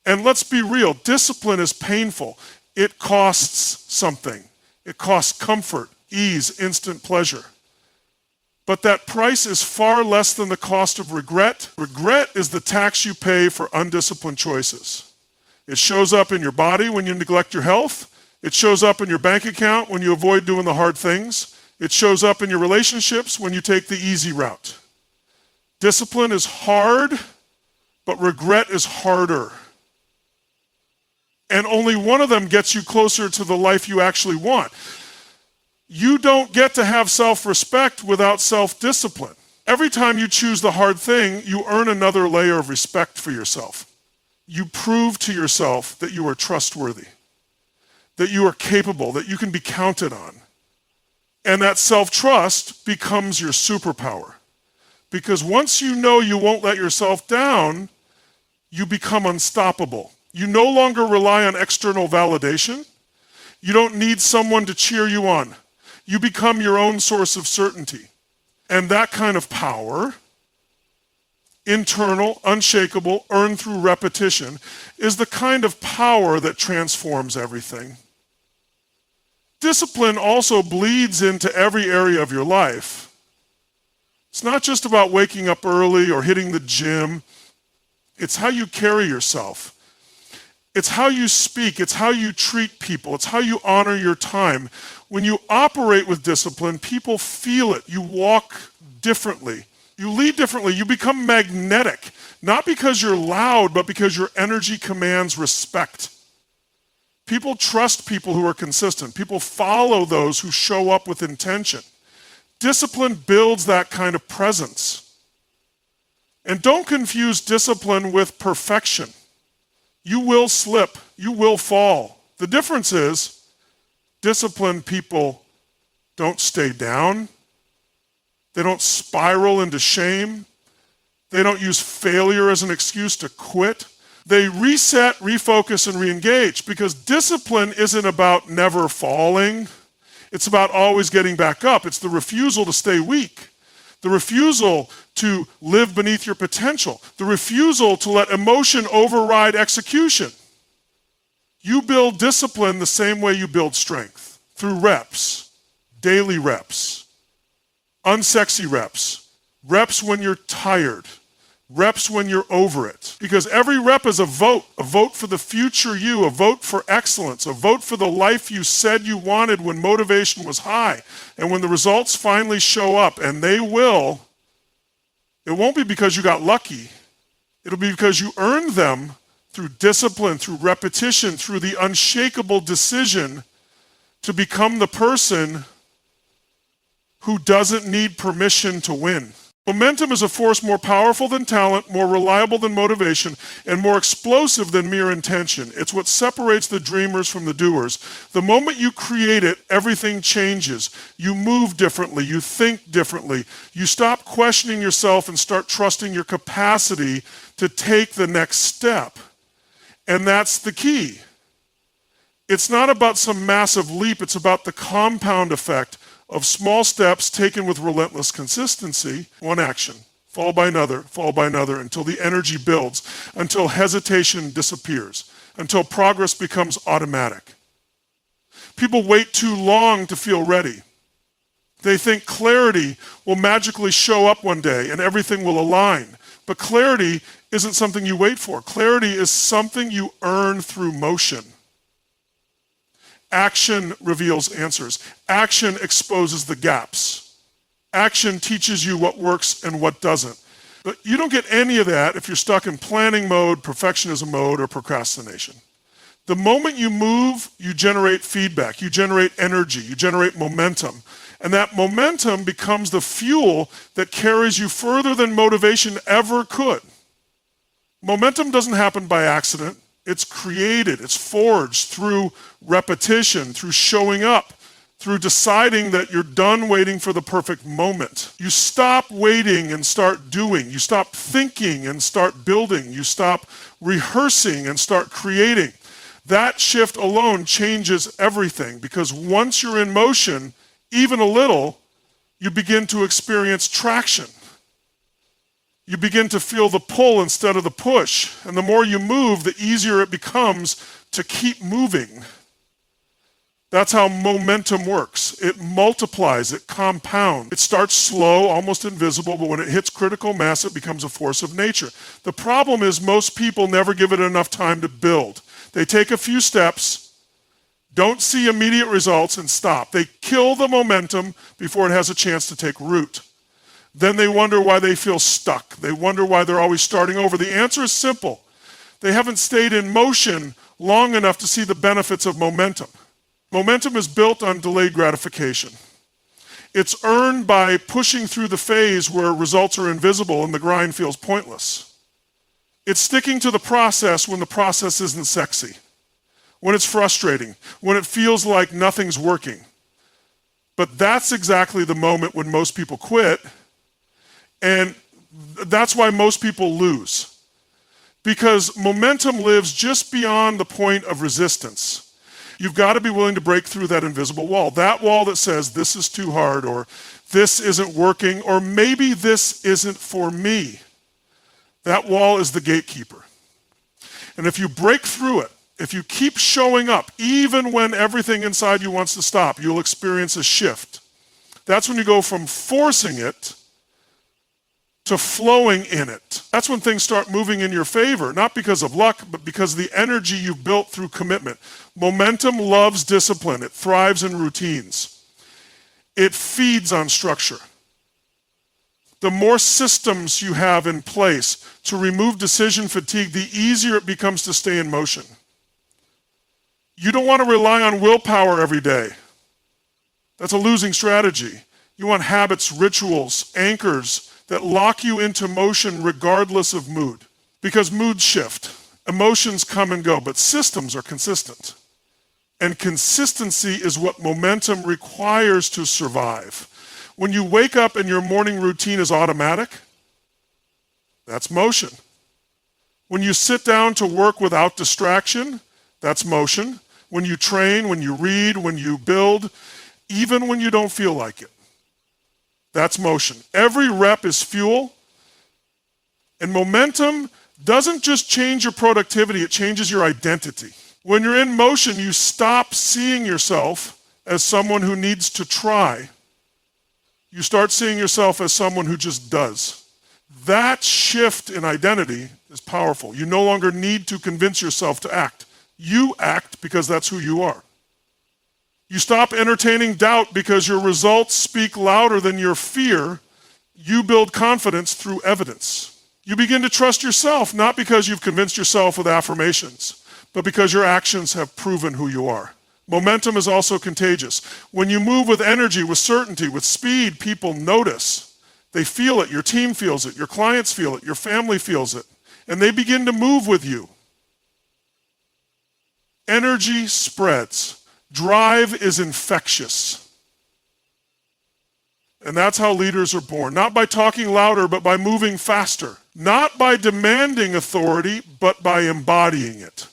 Speaker 1: And let's be real, discipline is painful. It costs something. It costs comfort, ease, instant pleasure. But that price is far less than the cost of regret. Regret is the tax you pay for undisciplined choices. It shows up in your body when you neglect your health. It shows up in your bank account when you avoid doing the hard things. It shows up in your relationships when you take the easy route. Discipline is hard, but regret is harder. And only one of them gets you closer to the life you actually want. You don't get to have self-respect without self-discipline. Every time you choose the hard thing, you earn another layer of respect for yourself. You prove to yourself that you are trustworthy, that you are capable, that you can be counted on. And that self-trust becomes your superpower. Because once you know you won't let yourself down, you become unstoppable. You no longer rely on external validation. You don't need someone to cheer you on. You become your own source of certainty. And that kind of power, internal, unshakable, earned through repetition, is the kind of power that transforms everything. Discipline also bleeds into every area of your life. It's not just about waking up early or hitting the gym. It's how you carry yourself. It's how you speak. It's how you treat people. It's how you honor your time. When you operate with discipline, people feel it. You walk differently. You lead differently. You become magnetic, not because you're loud, but because your energy commands respect. People trust people who are consistent. People follow those who show up with intention. Discipline builds that kind of presence. And don't confuse discipline with perfection. You will slip. You will fall. The difference is disciplined people don't stay down. They don't spiral into shame. They don't use failure as an excuse to quit. They reset, refocus, and reengage, because discipline isn't about never falling. It's about always getting back up. It's the refusal to stay weak, the refusal to live beneath your potential, the refusal to let emotion override execution. You build discipline the same way you build strength, through reps, daily reps, unsexy reps, reps when you're tired, reps when you're over it. Because every rep is a vote for the future you, a vote for excellence, a vote for the life you said you wanted when motivation was high. And when the results finally show up, and they will, it won't be because you got lucky. It'll be because you earned them through discipline, through repetition, through the unshakable decision to become the person who doesn't need permission to win. Momentum is a force more powerful than talent, more reliable than motivation, and more explosive than mere intention. It's what separates the dreamers from the doers. The moment you create it, everything changes. You move differently. You think differently. You stop questioning yourself and start trusting your capacity to take the next step. And that's the key. It's not about some massive leap. It's about the compound effect of small steps taken with relentless consistency, one action, followed by another, until the energy builds, until hesitation disappears, until progress becomes automatic. People wait too long to feel ready. They think clarity will magically show up one day and everything will align. But clarity isn't something you wait for. Clarity is something you earn through motion. Action reveals answers. Action exposes the gaps. Action teaches you what works and what doesn't. But you don't get any of that if you're stuck in planning mode, perfectionism mode, or procrastination. The moment you move, you generate feedback, you generate energy, you generate momentum. And that momentum becomes the fuel that carries you further than motivation ever could. Momentum doesn't happen by accident. It's created, it's forged through repetition, through showing up, through deciding that you're done waiting for the perfect moment. You stop waiting and start doing. You stop thinking and start building. You stop rehearsing and start creating. That shift alone changes everything, because once you're in motion, even a little, you begin to experience traction. You begin to feel the pull instead of the push. And the more you move, the easier it becomes to keep moving. That's how momentum works. It multiplies, it compounds. It starts slow, almost invisible, but when it hits critical mass, it becomes a force of nature. The problem is most people never give it enough time to build. They take a few steps, don't see immediate results, and stop. They kill the momentum before it has a chance to take root. Then they wonder why they feel stuck. They wonder why they're always starting over. The answer is simple. They haven't stayed in motion long enough to see the benefits of momentum. Momentum is built on delayed gratification. It's earned by pushing through the phase where results are invisible and the grind feels pointless. It's sticking to the process when the process isn't sexy, when it's frustrating, when it feels like nothing's working. But that's exactly the moment when most people quit. And that's why most people lose. Because momentum lives just beyond the point of resistance. You've got to be willing to break through that invisible wall. That wall that says, this is too hard, or this isn't working, or maybe this isn't for me. That wall is the gatekeeper. And if you break through it, if you keep showing up, even when everything inside you wants to stop, you'll experience a shift. That's when you go from forcing it to flowing in it. That's when things start moving in your favor, not because of luck, but because of the energy you built through commitment. Momentum loves discipline. It thrives in routines. It feeds on structure. The more systems you have in place to remove decision fatigue, the easier it becomes to stay in motion. You don't want to rely on willpower every day. That's a losing strategy. You want habits, rituals, anchors that lock you into motion regardless of mood. Because moods shift, emotions come and go, but systems are consistent. And consistency is what momentum requires to survive. When you wake up and your morning routine is automatic, that's motion. When you sit down to work without distraction, that's motion. When you train, when you read, when you build, even when you don't feel like it, that's motion. Every rep is fuel. And momentum doesn't just change your productivity, it changes your identity. When you're in motion, you stop seeing yourself as someone who needs to try. You start seeing yourself as someone who just does. That shift in identity is powerful. You no longer need to convince yourself to act. You act because that's who you are. You stop entertaining doubt because your results speak louder than your fear. You build confidence through evidence. You begin to trust yourself, not because you've convinced yourself with affirmations, but because your actions have proven who you are. Momentum is also contagious. When you move with energy, with certainty, with speed, people notice. They feel it. Your team feels it. Your clients feel it. Your family feels it. And they begin to move with you. Energy spreads. Drive is infectious. And that's how leaders are born. Not by talking louder, but by moving faster. Not by demanding authority, but by embodying it.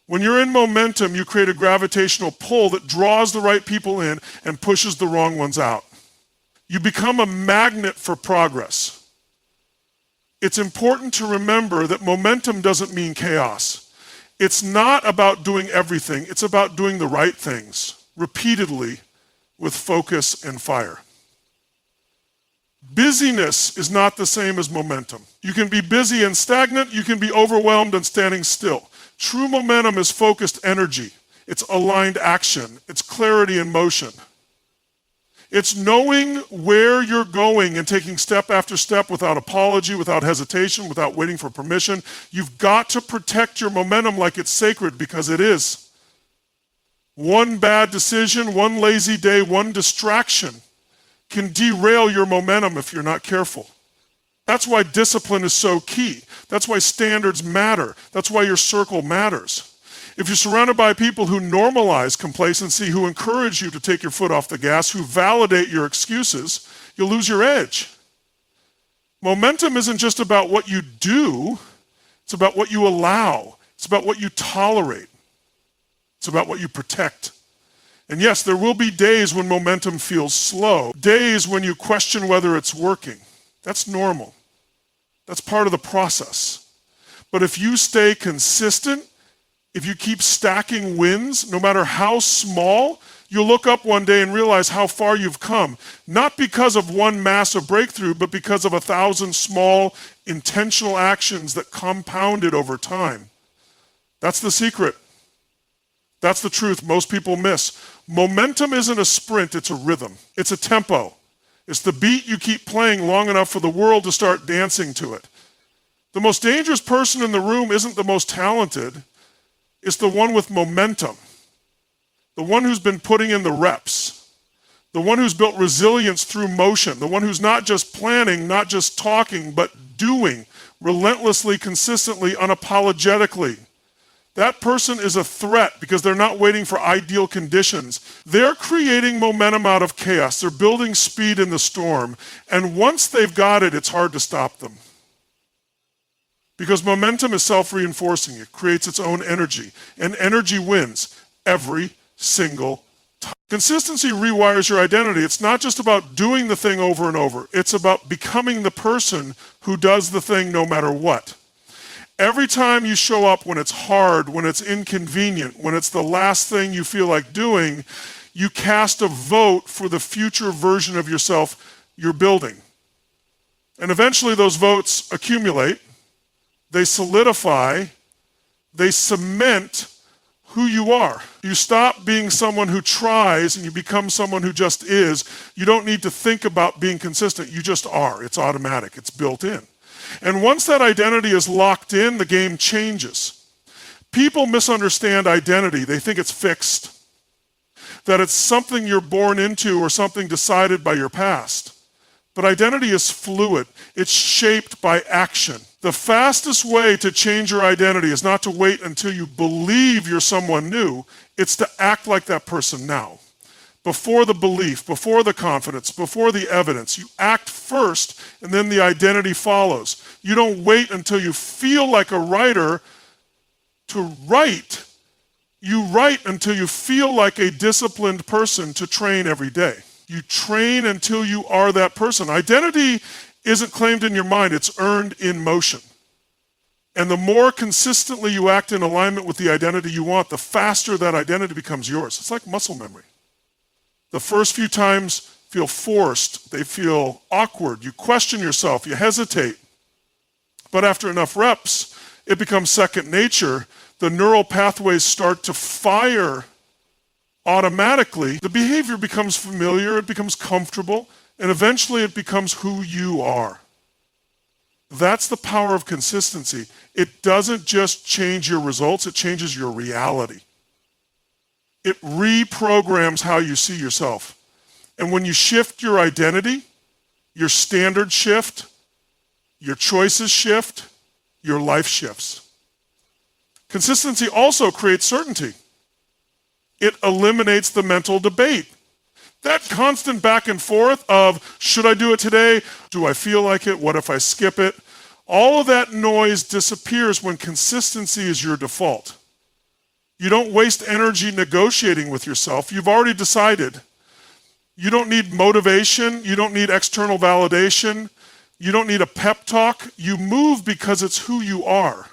Speaker 1: When you're in momentum, you create a gravitational pull that draws the right people in and pushes the wrong ones out. You become a magnet for progress. It's important to remember that momentum doesn't mean chaos. It's not about doing everything. It's about doing the right things repeatedly with focus and fire. Busyness is not the same as momentum. You can be busy and stagnant. You can be overwhelmed and standing still. True momentum is focused energy. It's aligned action. It's clarity in motion. It's knowing where you're going and taking step after step without apology, without hesitation, without waiting for permission. You've got to protect your momentum like it's sacred, because it is. One bad decision, one lazy day, one distraction can derail your momentum if you're not careful. That's why discipline is so key. That's why standards matter. That's why your circle matters. If you're surrounded by people who normalize complacency, who encourage you to take your foot off the gas, who validate your excuses, you'll lose your edge. Momentum isn't just about what you do. It's about what you allow. It's about what you tolerate. It's about what you protect. And yes, there will be days when momentum feels slow, days when you question whether it's working. That's normal. That's part of the process. But if you stay consistent, if you keep stacking wins, no matter how small, you'll look up one day and realize how far you've come. Not because of one massive breakthrough, but because of 1,000 small, intentional actions that compounded over time. That's the secret. That's the truth most people miss. Momentum isn't a sprint, it's a rhythm. It's a tempo. It's the beat you keep playing long enough for the world to start dancing to it. The most dangerous person in the room isn't the most talented. It's the one with momentum. The one who's been putting in the reps. The one who's built resilience through motion. The one who's not just planning, not just talking, but doing relentlessly, consistently, unapologetically. That person is a threat because they're not waiting for ideal conditions. They're creating momentum out of chaos. They're building speed in the storm. And once they've got it, it's hard to stop them. Because momentum is self-reinforcing. It creates its own energy. And energy wins every single time. Consistency rewires your identity. It's not just about doing the thing over and over. It's about becoming the person who does the thing no matter what. Every time you show up when it's hard, when it's inconvenient, when it's the last thing you feel like doing, you cast a vote for the future version of yourself you're building. And eventually those votes accumulate, they solidify, they cement who you are. You stop being someone who tries and you become someone who just is. You don't need to think about being consistent. You just are. It's automatic. It's built in. And once that identity is locked in, the game changes. People misunderstand identity. They think it's fixed, that it's something you're born into or something decided by your past. But identity is fluid. It's shaped by action. The fastest way to change your identity is not to wait until you believe you're someone new. It's to act like that person now. Before the belief, before the confidence, before the evidence. You act first, and then the identity follows. You don't wait until you feel like a writer to write. You write until you feel like a disciplined person to train every day. You train until you are that person. Identity isn't claimed in your mind, it's earned in motion. And the more consistently you act in alignment with the identity you want, the faster that identity becomes yours. It's like muscle memory. The first few times feel forced, they feel awkward, you question yourself, you hesitate. But after enough reps, it becomes second nature. The neural pathways start to fire automatically. The behavior becomes familiar, it becomes comfortable, and eventually it becomes who you are. That's the power of consistency. It doesn't just change your results, it changes your reality. It reprograms how you see yourself. And when you shift your identity, your standards shift, your choices shift, your life shifts. Consistency also creates certainty. It eliminates the mental debate. That constant back and forth of, should I do it today? Do I feel like it? What if I skip it? All of that noise disappears when consistency is your default. You don't waste energy negotiating with yourself. You've already decided. You don't need motivation. You don't need external validation. You don't need a pep talk. You move because it's who you are.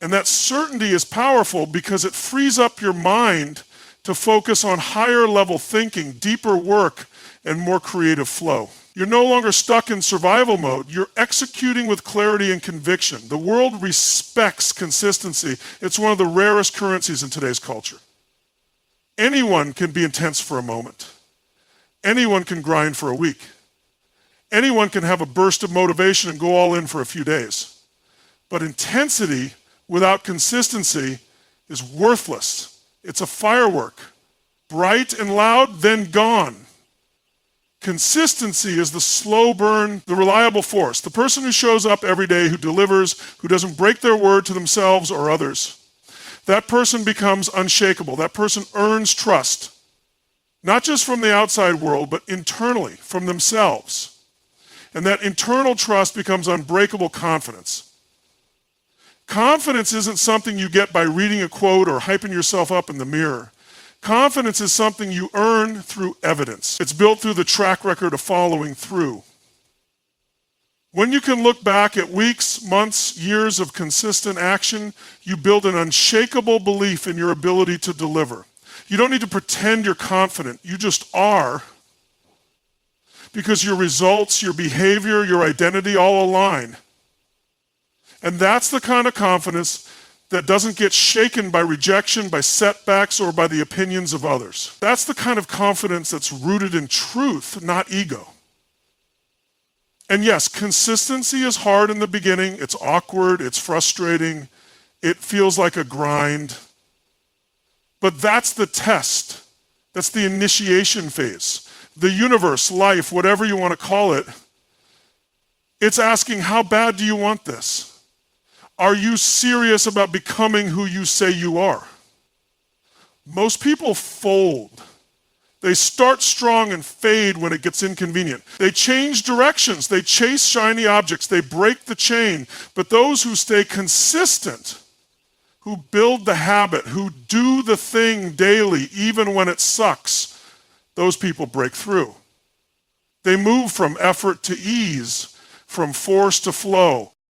Speaker 1: And that certainty is powerful because it frees up your mind to focus on higher level thinking, deeper work, and more creative flow. You're no longer stuck in survival mode. You're executing with clarity and conviction. The world respects consistency. It's one of the rarest currencies in today's culture. Anyone can be intense for a moment. Anyone can grind for a week. Anyone can have a burst of motivation and go all in for a few days. But intensity without consistency is worthless. It's a firework. Bright and loud, then gone. Consistency is the slow burn, the reliable force. The person who shows up every day, who delivers, who doesn't break their word to themselves or others. That person becomes unshakable. That person earns trust. Not just from the outside world, but internally, from themselves. And that internal trust becomes unbreakable confidence. Confidence isn't something you get by reading a quote or hyping yourself up in the mirror. Confidence is something you earn through evidence. It's built through the track record of following through. When you can look back at weeks, months, years of consistent action, you build an unshakable belief in your ability to deliver. You don't need to pretend you're confident. You just are. Because your results, your behavior, your identity all align. And that's the kind of confidence that doesn't get shaken by rejection, by setbacks, or by the opinions of others. That's the kind of confidence that's rooted in truth, not ego. And yes, consistency is hard in the beginning. It's awkward, it's frustrating, it feels like a grind. But that's the test. That's the initiation phase. The universe, life, whatever you want to call it, it's asking, how bad do you want this? Are you serious about becoming who you say you are? Most people fold. They start strong and fade when it gets inconvenient. They change directions. They chase shiny objects. They break the chain. But those who stay consistent, who build the habit, who do the thing daily, even when it sucks, those people break through. They move from effort to ease, from force to flow.